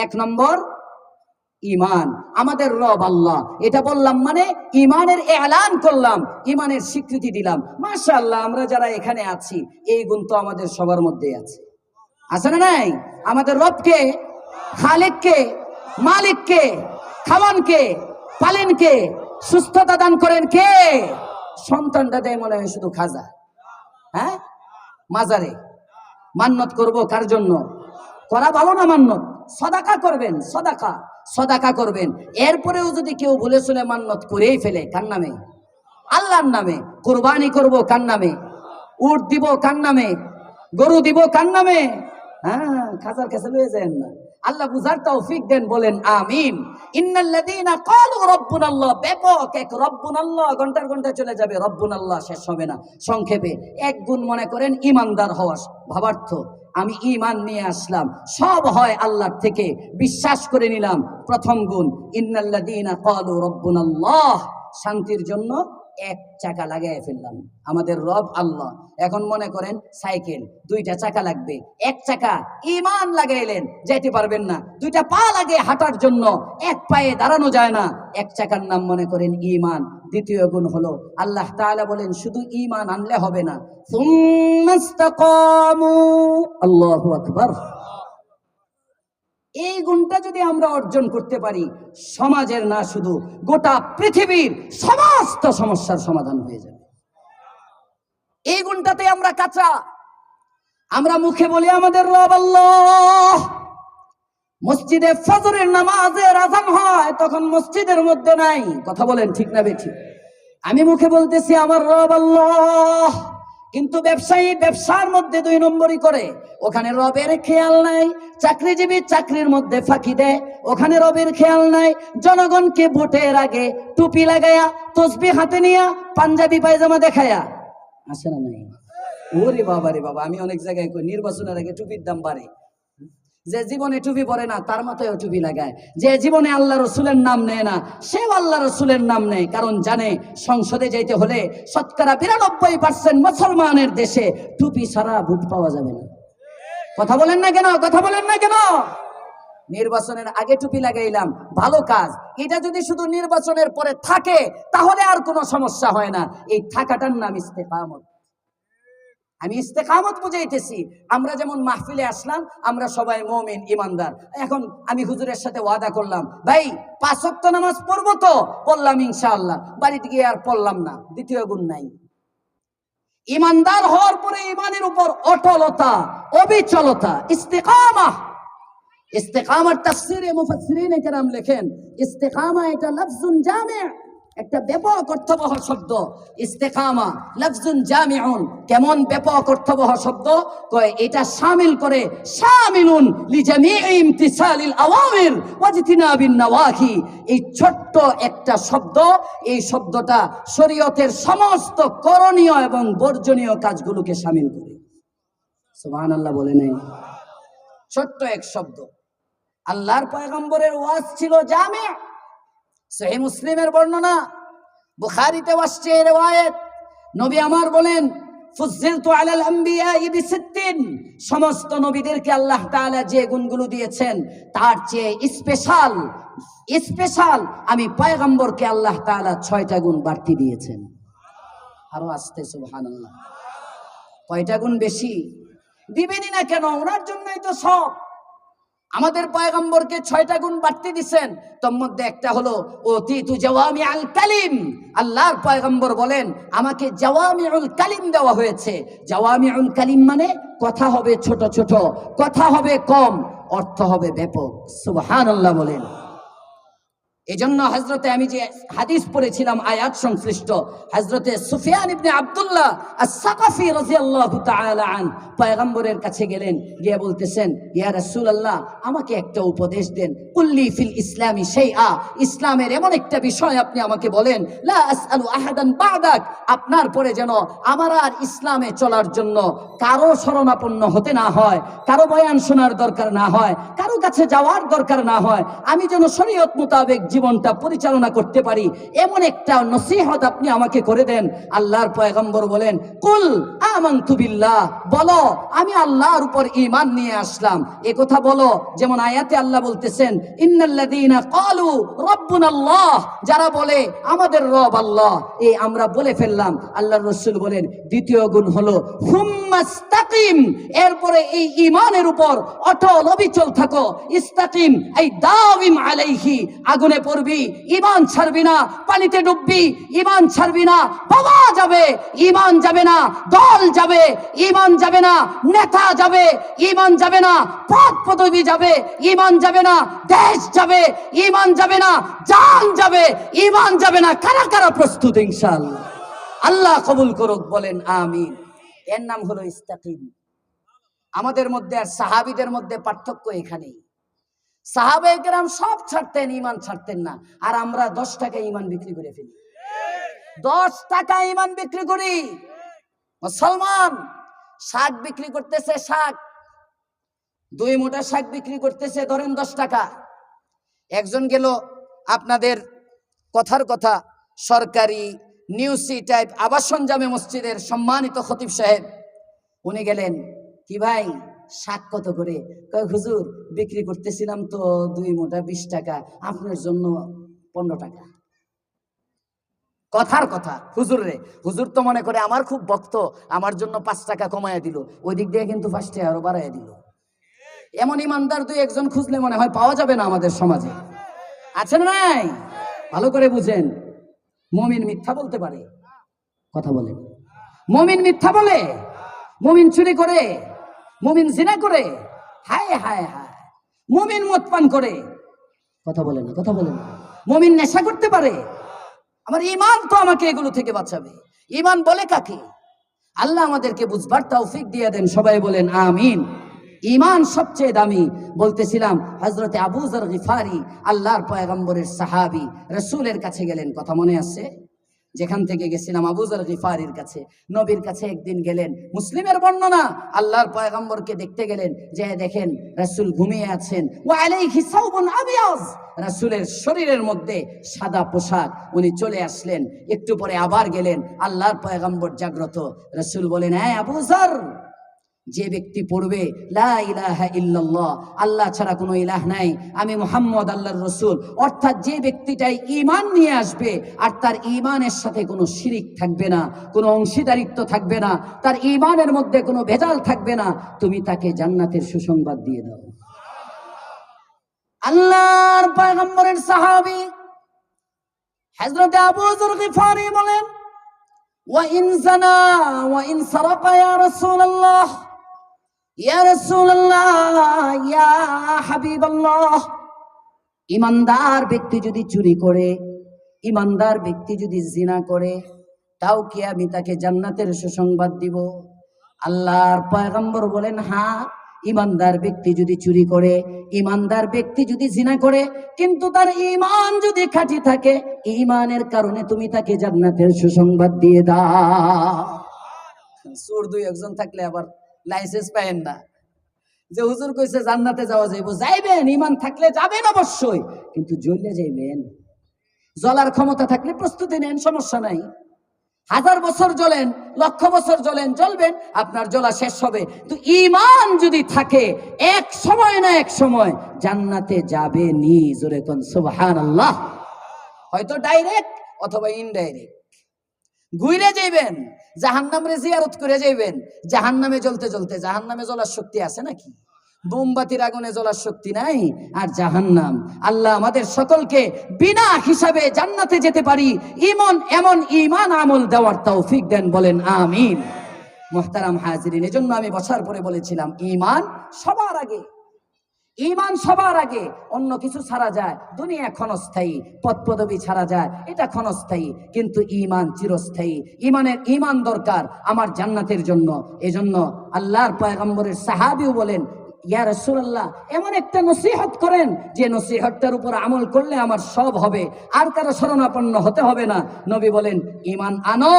S1: 1 নম্বর ঈমান। আমাদের রব আল্লাহ, এটা বললাম মানে ঈমানের এলান করলাম, ঈমানের স্বীকৃতি দিলাম। মাশাআল্লাহ, আমরা যারা এখানে আছি এই গুণ তো আমাদের সবার মধ্যে আছে, আছে না নাই? আমাদের রবকে, খালেককে, মালিককে, খাওয়ানকে, পালেনকে, সুস্থতা দান করেন কে? সন্তানটা দেয় মনে হয় শুধু খাজা, হ্যাঁ, মাজারে। মান্নত করব কার জন্য? করা ভালো না মান্নত? সদাকা করবেন, সদাকা করবেন। এরপরেও যদি কেউ ভুলে শুনে মান্নত করেই ফেলে, কার নামে? আল্লাহর নামে। কুরবানি করব কার নামে? উট দিব কার নামে? গরু দিব কার নামে? হ্যাঁ, খাজার কাছে লয়ে যায় না। আল্লাহ বুঝার তৌফিক দেন, বলেন আমিন। ইন্নাল্লাযীনা ক্বালু রাব্বুনাল্লাহ, ব্যাপক এক রব্বুনাল্লাহ, ঘন্টার ঘন্টা চলে যাবে, রব্বুনাল্লাহ শেষ হবে না। সংক্ষেপে 1 গুণ মনে করেন ইমানদার হওয়া। ভাবার্থ আমি ঈমান নিয়ে আসলাম, সব হয় আল্লাহর থেকে, বিশ্বাস করে নিলাম। প্রথম গুণ ইন্নাল্লাযীনা ক্বালু রাব্বুনাল্লাহ, শান্তির জন্য 1 চাকা লাগাই ফেললাম। আমাদের রব আল্লাহ। এখন মনে করেন সাইকেল 2টা চাকা লাগবে, 1 চাকা ঈমান লাগাইলেন, যাইতে পারবেন না। 2টা পা লাগে হাঁটার জন্য, 1 পায়ে দাঁড়ানো যায় না। 1 চাকার নাম মনে করেন ঈমান। দ্বিতীয় গুণ হলো আল্লাহ তাআলা বলেন শুধু ঈমান আনলে হবে না, সুম্মাস্তাকামু। আল্লাহু আকবার। এই গুণটা যদি আমরা অর্জন করতে পারি, সমাজের না শুধু গোটা পৃথিবীর সমস্ত সমস্যার সমাধান হয়ে যাবে। এই গুণটাতে আমরা কাঁচা। আমরা মুখে বলি আমাদের রব আল্লাহ, মসজিদে ফজরের নামাজের আযান হয় তখন মসজিদের মধ্যে নাই। কথা বলেন ঠিক না বেঠিক? আমি মুখে বলতেছি আমার রব আল্লাহ, কিন্তু ব্যবসায়ী ব্যবসার মধ্যে 2 নম্বরই করে, ওখানে রবের খেয়াল নাই। চাকরিজীবী চাকরির মধ্যে ফাঁকি দেয়, ওখানে রবের খেয়াল নাই। জনগণকে ভোটের আগে টুপি লাগায়া, তসবিহ হাতে নিয়া, পাঞ্জাবি পায়জামা দেখায়া আসে না নাই? ওরে বাবা রে বাবা, আমি অনেক জায়গায় কই নির্বাচনের আগে টুপির দাম বাড়ে। যে জীবনে টুপি পরে না তার মাথায়ও টুপি লাগায়। যে জীবনে আল্লাহ রসুলের নাম নেয় না সেও আল্লাহ রসুলের নাম নেয়, কারণ জানে সংসদে যাইতে হলে 92% মুসলমানের দেশে টুপি ছাড়া ভোট পাওয়া যাবে না। কথা বলেন না কেন? কথা বলেন না কেন? নির্বাচনের আগে টুপি লাগাইলাম, ভালো কাজ। এটা যদি শুধু নির্বাচনের পরে থাকে তাহলে আর কোনো সমস্যা হয় না। এই থাকাটার নাম ইস্তেকামত। আমি ইস্তেকামত বুঝাইতেছি। আমরা যেমন মাহফিলে আসলাম, আমরা সবাই মুমিন ইমানদার। এখন আমি হুজুরের সাথে ওয়াদা করলাম, ভাই 5 ওয়াক্ত নামাজ পড়বো তো, বললাম ইনশাআল্লাহ, বাড়িতে গিয়ে আর পড়লাম না। দ্বিতীয় গুণ নাই। ইমানদার হওয়ার পরে ইমানের উপর অটলতা, অবিচলতা, ইস্তেকামা। ইস্তেকামার তাফসীরে মুফাসসিরিনে কেরাম লেখেন, ইস্তেকামা এটা লফজুন জামি', একটা ব্যাপক অর্থবহ শব্দ ইস্তেকামা লফজুন জামিউন। কেমন ব্যাপক অর্থবহ শব্দ? কয় এটা শামিল করে শামিলুন লিজামিই ইমতিসালিল আওয়ামির ওয়াজতিনাবিন নওয়াহি। এই ছোট্ট একটা শব্দ, এই শব্দটা শরীয়তের সমস্ত করণীয় এবং বর্জনীয় কাজগুলোকে শামিল করে। সুবহানাল্লাহ বলে নাই? ছোট্ট এক শব্দ। আল্লাহর পয়গম্বরের ওয়াজ ছিল জামি। সহিহ মুসলিমের বর্ণনা, বুখারীতে আসছে রিওয়ায়াত, নবী আমার বলেন ফুজ্জিলতু আলাল আম্বিয়াই বিসিত্তিন, সমস্ত নবীদেরকে আল্লাহ তাআলা যে গুণগুলো দিয়েছেন তার চেয়ে স্পেশাল আমি পয়গম্বরকে আল্লাহ তাআলা 6টা গুণ বাড়তি দিয়েছেন। আরো আসতে সুবহানাল্লাহ। কয়টা গুণ বেশি দিবেনই না কেন? ওনার জন্যই তো সব। আমাদের পয়গম্বরকে 6টা গুণ বাড়তি দিবেন। তোর মধ্যে একটা হলো ওতিতু জাওয়ামিউল কালিম। আল্লাহর পয়গম্বর বলেন আমাকে জাওয়ামিউল কালিম দেওয়া হয়েছে। জাওয়ামিউল কালিম মানে কথা হবে ছোট ছোট, কথা হবে কম, অর্থ হবে ব্যাপক। সুবহানাল্লাহ বলেন। এজন্য হযরতে, আমি যে হাদিস পড়েছিলাম আয়াত সংশ্লিষ্ট, হযরতে সুফিয়ান ইবনে আব্দুল্লাহ আস-সাকাফি রাদিয়াল্লাহু তাআলা আন পয়গম্বরের কাছে গেলেন, গিয়ে বলতেছেন ইয়া রাসূলুল্লাহ আমাকে একটা উপদেশ দেন, কুল্লি ফিল ইসলামি শাইআ, ইসলামের এমন একটা বিষয় আপনি আমাকে বলেন, লা আসআলু আহাদান বা'দাক, আপনার পরে যেন আমার আর ইসলামে চলার জন্য কারো শরণাপন্ন হতে না হয়, কারো বয়ান শোনার দরকার না হয়, কারো কাছে যাওয়ার দরকার না হয়, আমি যেন শরীয়ত মোতাবেক জীবনটা পরিচালনা করতে পারি, এমন একটা নসিহত আপনি আমাকে করে দেন। আল্লাহর পয়গম্বর বলেন কুল আমানতু বিল্লাহ, বলো আমি আল্লাহর উপর ঈমান নিয়ে আসলাম। এ কথা বলো। যেমন আয়াতে আল্লাহ বলতেছেন ইন্নাল্লাযীনা ক্বালু রাব্বুনাল্লাহ, যারা বলে আমাদের রব আল্লাহ, এই আমরা বলে ফেললাম। আল্লাহর রাসূল বলেন দ্বিতীয় গুণ হলো হুম্মাস্তাকিম, এরপরে এই ঈমানের উপর অটল অবিচল থাকো। ইস্তাকিম এই দাওয়িম আলাইহি, আগুনে পড়বি ঈমান ছাড়বি না, পানিতে ডুববি ঈমান ছাড়বি না, পাওয়া যাবে ঈমান যাবে না, দল যাবে ঈমান যাবে না, নেতা যাবে ঈমান যাবে না, পদ পদবি যাবে ঈমান যাবে না, দেশ যাবে ঈমান যাবে না, জান যাবে ঈমান যাবে না। কারা কারা প্রস্তুত ইনশাআল্লাহ? আল্লাহ কবুল করুক, বলেন আমিন। এর নাম হলো ইস্তাকিম। আমাদের মধ্যে আর সাহাবীদের মধ্যে পার্থক্য এখানেই। সাহাবায়ে কেরাম সব ছাড়তেন, ঈমান ছাড়তেন না। আর আমরা 10 টাকায় ঈমান বিক্রি করে ফেলি। 10 টাকা ঈমান বিক্রি করি। মুসলমান শাক বিক্রি করতেছে, শাক 2 মোটা শাক বিক্রি করতেছে, ধরেন 10 টাকা। একজন গেল আপনাদের কথার কথা সরকারি নিউসি টাইপ আবাসন জামে মসজিদের সম্মানিত খতিব সাহেব, উনি গেলেন, কি ভাই শাক কত করে? কয় হুজুর বিক্রি করতেছিলাম তো 2 মোটা 20 টাকা, আপনার জন্য 15 টাকা। কথার কথা হুজুর রে, হুজুর তো মনে করে আমার খুব ভক্ত, আমার জন্য 5 টাকা কমায়া দিল, ওই দিক দিয়ে কিন্তু 5 টাকা আরো বাড়াইয়া দিল। এমন ইমানদার 2-1 খুঁজলে মনে হয় পাওয়া যাবে না আমাদের সমাজে। আছে না নাই? ভালো করে বুঝেন। মুমিন মিথ্যা বলতে পারে, কথা বলেন। মুমিন মিথ্যা বলে, মুমিন চুরি করে, মুমিন জিনা করে, হায় হায় হায়, মুমিন মদ পান করে, কথা বলে না, কথা বলে না। মুমিন নেশা করতে পারে। আমার ঈমান তো আমাকে এগুলো থেকে বাঁচাবে। ঈমান বলে কাকে? আল্লাহ আমাদেরকে বুঝবার তৌফিক দিয়ে দেন। সবাই বলেন আমিন। ঈমান সবচেয়ে দামি। বলতেছিলাম হযরতে আবু যর গিফারি আল্লাহর পয়গম্বরের সাহাবী, রাসূলের কাছে গেলেন, কথা মনে আছে? যেখান থেকে গেছিলাম আবু যর গিফারির কাছে, নবীর কাছে একদিন গেলেন। মুসলিমের বর্ণনা, আল্লাহর পয়গম্বরকে দেখতে গেলেন, যে দেখেন রাসূল ঘুমিয়ে আছেন, ওয়া আলাইহি সাওবুন আবিয়াজ, রাসূলের শরীরের মধ্যে সাদা পোশাক। উনি চলে আসলেন, একটু পরে আবার গেলেন, আল্লাহর পয়গম্বর জাগ্রত। রাসূল বলেন, হ্যাঁ আবু যর, যে ব্যক্তি পড়বে লা ইলাহা ইল্লাল্লাহ, আল্লাহ ছাড়া কোনো ইলাহ নাই, আমি মুহাম্মদ আল্লাহর রাসূল, অর্থাৎ যে ব্যক্তিটাই ঈমান নিয়ে আসবে আর তার ঈমানের সাথে কোনো শিরিক থাকবে না, কোনো অংশীদারিত্ব থাকবে না, তার ঈমানের মধ্যে কোনো ভেজাল থাকবে না, তুমি তাকে জান্নাতের সুসংবাদ দিয়ে দাও। আল্লাহর পয়গম্বরের সাহাবী হযরত আবু যর গিফারি বলেন, ওয়া ইন জানা ওয়া ইন সারাকা ইয়া রাসূলুল্লাহ, ইয়া রাসূলুল্লাহ, ইয়া হাবিবাল্লাহ, ঈমানদার ব্যক্তি যদি চুরি করে, ইমানদার ব্যক্তি যদি জিনা করে তাও কি আমি তাকে জান্নাতের সুসংবাদ দিব? আল্লাহর পয়গম্বর বলেন, হ্যাঁ, ইমানদার ব্যক্তি যদি চুরি করে, ইমানদার ব্যক্তি যদি জিনা করে, কিন্তু তার ঈমান যদি খাঁটি থাকে, ঈমানের কারণে তুমি তাকে জান্নাতের সুসংবাদ দিয়ে দাও। চোর দুই একজন থাকলে আবার লাইসেন্স পায়েন না যে হুজুর কইছে জান্নাতে যাওয়া যাইব। যাইবেন, ঈমান থাকলে যাবেন অবশ্যই, কিন্তু জ্বলে যাইবেন। জ্বলার ক্ষমতা থাকলে প্রস্তুতি নেন, সমস্যা নাই। 1000 বছর জ্বলেন, লক্ষ বছর জ্বলেন, জ্বলবেন, আপনার জ্বলা শেষ হবে। তো ঈমান যদি থাকে, এক সময় না এক সময় জান্নাতে যাবে নি। জোরে কোন সুবহানাল্লাহ। হয়তো ডাইরেক্ট অথবা ইনডাইরেক্ট ঘুরে যাইবেন, জাহান্নামে জিয়ারত করে যাইবেন। জাহান্নামে জ্বলতে জ্বলতে, জাহান্নামে জ্বলার শক্তি আছে নাকি? মোমবাতির আগুনে জ্বলার শক্তি নাই। আর জাহান্নাম, আল্লাহ আমাদের সকলকে বিনা হিসাবে জান্নাতে যেতে পারি এমন ঈমান আমল দেওয়ার তৌফিক দেন, বলেন আমিন। মুহতারাম হাজিরিন, এজন্য আমি বছর পরে বলেছিলাম ঈমান সবার আগে। ঈমান সবার আগে। অন্য কিছু ছাড়া যায়, দুনিয়া ক্ষণস্থায়ী, পদ পদবী ছাড়া যায়, এটা ক্ষণস্থায়ী, কিন্তু ঈমান চিরস্থায়ী। ঈমান দরকার আমার জান্নাতের জন্য। এজন্য আল্লাহর পয়গম্বরের সাহাবীও বলেন, ইয়া রাসূলুল্লাহ, এমন একটা নসিহত করেন যে নসিহতটার উপর আমল করলে আমার সব হবে, আর কারো শরণাপন্ন হতে হবে না। নবী বলেন, ঈমান আনো,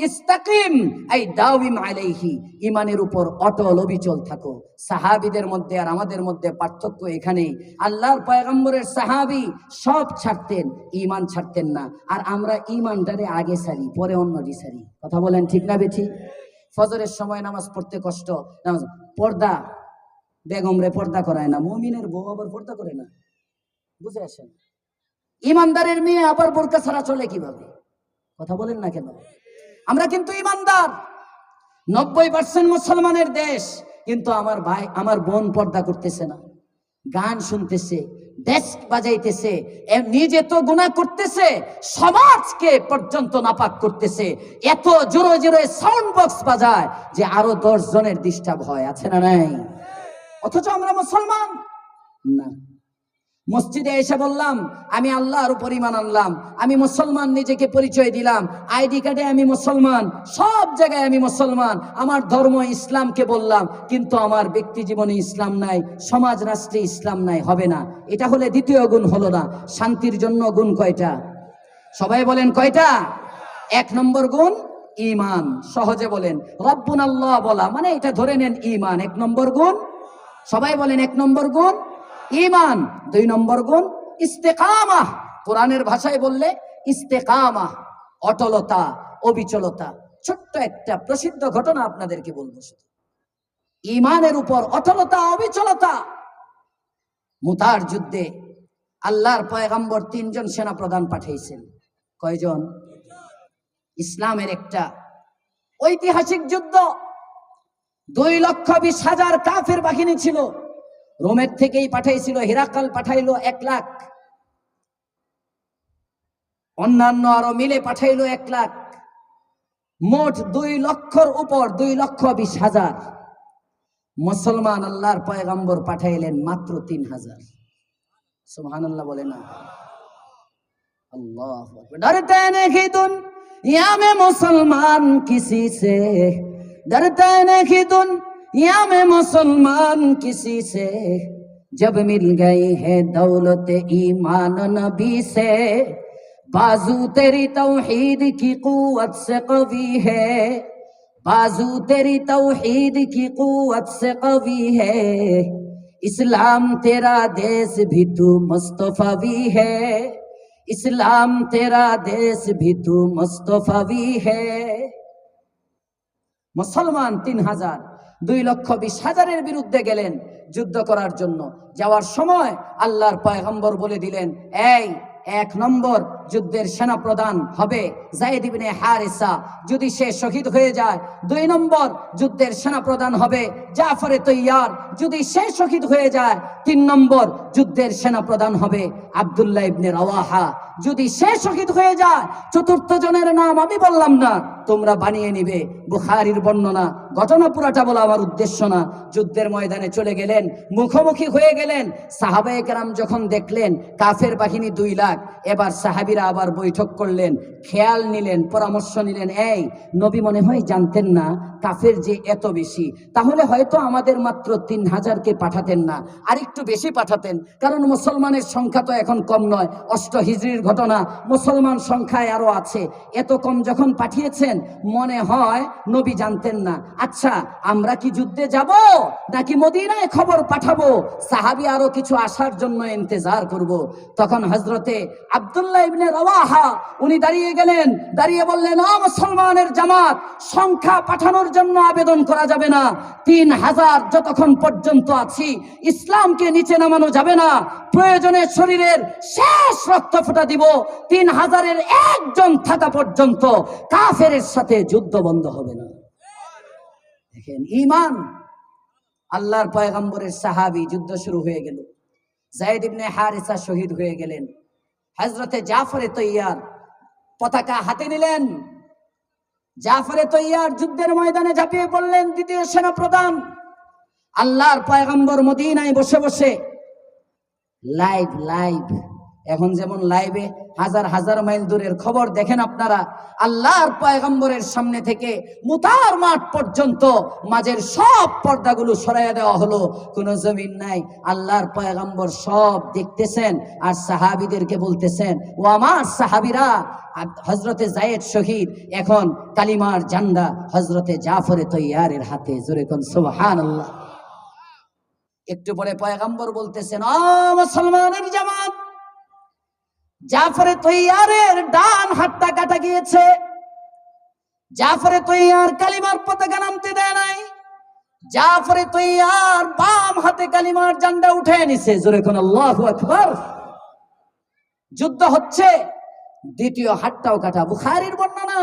S1: ইস্তাকিম আই দাওয়িম আলাইহি, ঈমানের উপর অটল অবিচল থাকো। সাহাবীদের মধ্যে আর আমাদের মধ্যে পার্থক্য এখানে, আল্লাহর পয়গম্বরের সাহাবী সব ছাড়তেন, ঈমান ছাড়তেন না। আর আমরা ঈমানটারে আগে সারি, পরে অন্যটি সারি। কথা বলেন ঠিক না বেঠি? ফজরের সময় নামাজ পড়তে কষ্ট, নামাজ পর্দা, বেগম রে পর্দা করায় না, মুমিনের বউ আবার পর্দা করে না, বুঝে আসেন? ঈমানদারের মেয়ে আবার বোরকা ছাড়া চলে কিভাবে? কথা বলেন না কেন? আমরা কিন্তু ঈমানদার, 90% মুসলমানের দেশ, কিন্তু আমার ভাই আমার বোন পর্দা করতেছে না, গান শুনতেছে, ডেস্ক বাজাইতেছে, নিজে তো গুনাহ করতেছে, সমাজকে পর্যন্ত নাপাক করতেছে। এত জোরে জোরে সাউন্ড বক্স বাজায় যে আরো 10 জনের ডিস্টার্ব হয়, আছে না নাই? অথচ আমরা মুসলমান না। মসজিদে এসে বললাম আমি আল্লাহর উপর ঈমান আনলাম, আমি মুসলমান, নিজেকে পরিচয় দিলাম, আইডি কার্ডে আমি মুসলমান, সব জায়গায় আমি মুসলমান, আমার ধর্ম ইসলামকে বললাম, কিন্তু আমার ব্যক্তি জীবনে ইসলাম নাই, সমাজ রাষ্ট্রে ইসলাম নাই, হবে না। এটা হলে দ্বিতীয় গুণ হলো না। শান্তির জন্য গুণ কয়টা? সবাই বলেন কয়টা? 1 নম্বর গুণ ঈমান। সহজে বলেন রব্বুনাল্লাহ বলা, মানে এটা ধরে নেন ঈমান 1 নম্বর গুণ। সবাই বলেন 1 নম্বর গুণ ঈমান। 2 নম্বর গুণ ইস্তেকামা। কোরআনের ভাষায় বললে ইস্তেকামা, অটলতা, অবিচলতা। ছোট্ট একটা প্রসিদ্ধ ঘটনা আপনাদেরকে বলবো শুধু, ঈমানের উপর অটলতা, অবিচলতা। মুতার যুদ্ধে আল্লাহর পয়গম্বর 3 জন সেনা প্রধান পাঠিয়েছেন। কয়জন? ইসলামের একটা ঐতিহাসিক যুদ্ধ। 2,20,000 কাফের বাহিনী ছিল। রোমের থেকেই পাঠাইছিল, হিরাকাল পাঠাইলো 1 লাখ, অন্যান্য আরো মিলে পাঠাইলো 1 লাখ। মোট 2 লক্ষর উপর, 2,20,000 মুসলমান আল্লাহর পয়গম্বর পাঠাইলেন মাত্র 3,000। সুবহানাল্লাহ বলে না? আল্লাহু আকবার। ডরতে नहीं दुनिया में मुसलमान किसी से, डरते नहीं दुनिया में मुसलमान किसी से, जब मिल गई है दौलत ईमान नबी से, बाजू तेरी तौहीद की कुव्वत से कवी है, बाजू तेरी तौहीद की कुव्वत से कवी है, इस्लाम तेरा देश भी तू मुस्तफावी है, इस्लाम तेरा देश भी तू मुस्तफावी है। মুসলমান 3,000, 2,20,000 বিরুদ্ধে গেলেন যুদ্ধ করার জন্য। যাওয়ার সময় আল্লাহর পয়গম্বর বলে দিলেন, এই 1 নম্বর যুদ্ধের সেনা প্রধান হবে যায়েদ ইবনে হারিসা, যদি সে শহীদ হয়ে যায়। 2 নম্বর যুদ্ধের সেনা প্রধান হবে জাফরে তৈয়ার, যদি সে শহীদ হয়ে যায়। 3 নম্বর যুদ্ধের সেনা প্রধান হবে আব্দুল্লাহ ইবনে রাওয়াহা, যদি সে শহীদ হয়ে যায়। 4র্থ জনের নাম আমি বললাম না, তোমরা বানিয়ে নিবে। বুখারীর বর্ণনা, ঘটনা পুরাটা বলা আমার উদ্দেশ্য না। যুদ্ধের ময়দানে চলে গেলেন, মুখোমুখি হয়ে গেলেন। সাহাবায়ে কেরাম যখন দেখলেন কাফের বাহিনী 2 লাখ, যাক, এবার সাহাবীরা আবার বৈঠক করলেন, খেয়াল নিলেন, পরামর্শ নিলেন, এই নবী মনে হয় জানতেন না কাফের যে এত বেশি, তাহলে হয়তো আমাদের মাত্র 3000কে পাঠাতেন না, আর একটু বেশি পাঠাতেন, কারণ মুসলমানের সংখ্যা তো এখন কম নয়, 8 হিজরির ঘটনা, মুসলমান সংখ্যায় আরো আছে, এত কম যখন পাঠিয়েছেন মনে হয় নবী জানতেন না। আচ্ছা, আমরা কি যুদ্ধে যাব নাকি মদিনায় খবর পাঠাবো, সাহাবী আরো কিছু আসার জন্য ইন্তজার করব? তখন হযরতে আব্দুল্লাহ ইবনে রাওয়াহা উনি দাঁড়িয়ে গেলেন, দাঁড়িয়ে বললেন, ও মুসলমানের জামাত, সংখ্যা পাঠানোর জন্য আবেদন করা যাবে না, 3000 যতক্ষণ পর্যন্ত আছি ইসলামকে নিচে নামানো যাবে না, প্রয়োজনে শরীরের শেষ রক্ত ফোঁটা দিব, 3000-এর একজন থাকা পর্যন্ত কাফেরের সাথে যুদ্ধ বন্ধ হবে না। দেখেন ঈমান। আল্লাহর পয়গম্বরের সাহাবী, যুদ্ধ শুরু হয়ে গেল, যায়েদ ইবনে হারিসা শহীদ হয়ে গেলেন, হযরতে জাফরে তৈয়ার পতাকা হাতে নিলেন, জাফরে তৈয়ার যুদ্ধের ময়দানে ঝাঁপিয়ে পড়লেন, দ্বিতীয় সেনা প্রধান। আল্লাহর পয়গম্বর মদিনায় বসে বসে লাইভ এখন যেমন লাইভে হাজার হাজার মাইল দূরের খবর দেখেন আপনারা, আল্লাহর পয়গম্বরের সামনে থেকে মুতার মাঠ পর্যন্ত মাঝের সব পর্দাগুলো সরাইয়া দেওয়া হলো, কোনো জমিন নাই, আল্লাহর পয়গম্বর সব দেখতেছেন আর সাহাবীদেরকে বলতেছেন, ও আমার সাহাবীরা, হযরতে যায়েদ শহীদ, এখন কালিমার ঝান্ডা হযরতে জাফরে তৈয়ারের হাতে, জোরে কোন সুবহানাল্লাহ। একটু পরে পয়গম্বর বলতেছেন, ও মুসলমানের জামাত, জাফরে তৈয়ারের ডান হাতটা কাটা গিয়েছে, জাফরে তৈয়ার কালিমার পতাকা নামতে দেয় নাই, জাফরে তৈয়ার বাম হাতে কালিমার ঝান্ডা উঠে নিছে, জোরে কোন আল্লাহু আকবার। যুদ্ধ হচ্ছে, দ্বিতীয় হাতটাও কাটা, বুখারীর বর্ণনা,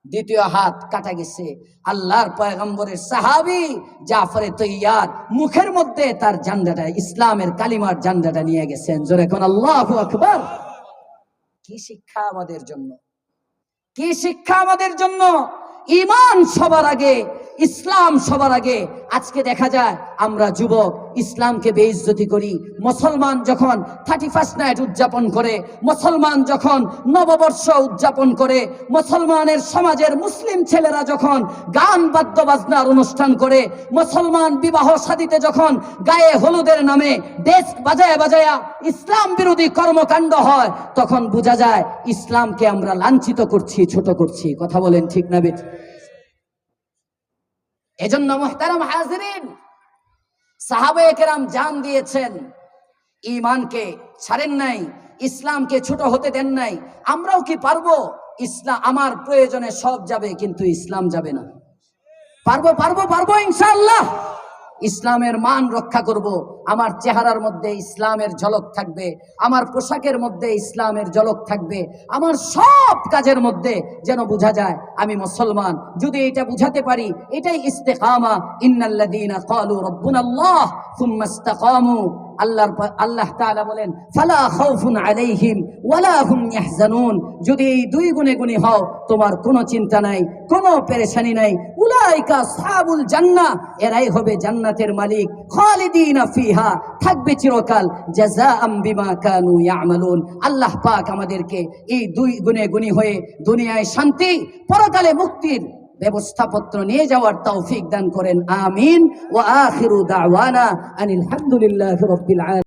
S1: দ্বিতীয় হাত কাটা গেছে। আল্লাহর পয়গম্বরের সাহাবী জাফরে তৈয়ার মুখের মধ্যে তার ঝান্ডাটা, ইসলামের কালিমার ঝান্ডাটা নিয়ে গেছেন, জোরে কোন আল্লাহু আকবার। কি শিক্ষা আমাদের জন্য, কি শিক্ষা আমাদের জন্য! ঈমান সবার আগে, ইসলাম সবার আগে। আজকে দেখা যায় আমরা যুবক ইসলামকে বেইজ্জতি করি। মুসলমান যখন 31st নাইট উদযাপন করে, মুসলমান যখন নববর্ষ উদযাপন করে, মুসলমানের সমাজের মুসলিম ছেলেরা যখন গান বাদ্য বাজনার অনুষ্ঠান করে, মুসলমান বিবাহ শাদীতে যখন গায়ে হলুদের নামে ডেস্ক বাজায়া বাজায়া ইসলাম বিরোধী কর্মকাণ্ড হয়, তখন বোঝা যায় ইসলামকে আমরা লাঞ্ছিত করছি, ছোট করছি। কথা বলেন ঠিক না বেঠিক? এজন্য মুহতারাম হাজিরিন, সাহাবায়ে কেরাম জান দিয়েছেন, ঈমানকে ছাড়েন নাই, ইসলামকে ছোট হতে দেন নাই। আমরাও কি পারবো? ইসলাম আমার প্রয়োজনে সব যাবে, কিন্তু ইসলাম যাবে না। পারবো পারবো পারবো ইনশাআল্লাহ। ইসলামের মান রক্ষা করব, আমার চেহারার মধ্যে ইসলামের ঝলক থাকবে, আমার পোশাকের মধ্যে ইসলামের ঝলক থাকবে, আমার সব কাজের মধ্যে যেন বোঝা যায় আমি মুসলমান। যদি এটা বুঝাতে পারি, এটাই ইস্তেকামা। ইন্নাল্লাযীনা ক্বালু রাব্বুনাল্লাহ সুম্মা ইসতাকামু, আল্লাহ তাআলা বলেন, ফালা খাউফুন আলাইহিম ওয়ালা হুম ইয়াহজানুন। যদি এই দুই গুণে গুণী হও, তোমার কোনো চিন্তা নাই, কোনো পেরেশানি নাই। উলাইকা আসহাবুল জান্নাহ, এরাই হবে জান্নাতের মালিক। খালিদিনা ফিহা, থাকবে চিরকাল। জাযাআম বিমা কানু ইয়ামালুন। আল্লাহ পাক আমাদেরকে এই দুই গুণে গুণী হয়ে দুনিয়ায় শান্তি, পরকালে মুক্তির ব্যবস্থাপত্র নিয়ে যাওয়ার তৌফিক দান করেন। আমিন। ওয়া আখিরু দাওয়ানা আনিল হামদুলিল্লাহি রাব্বিল আলামিন।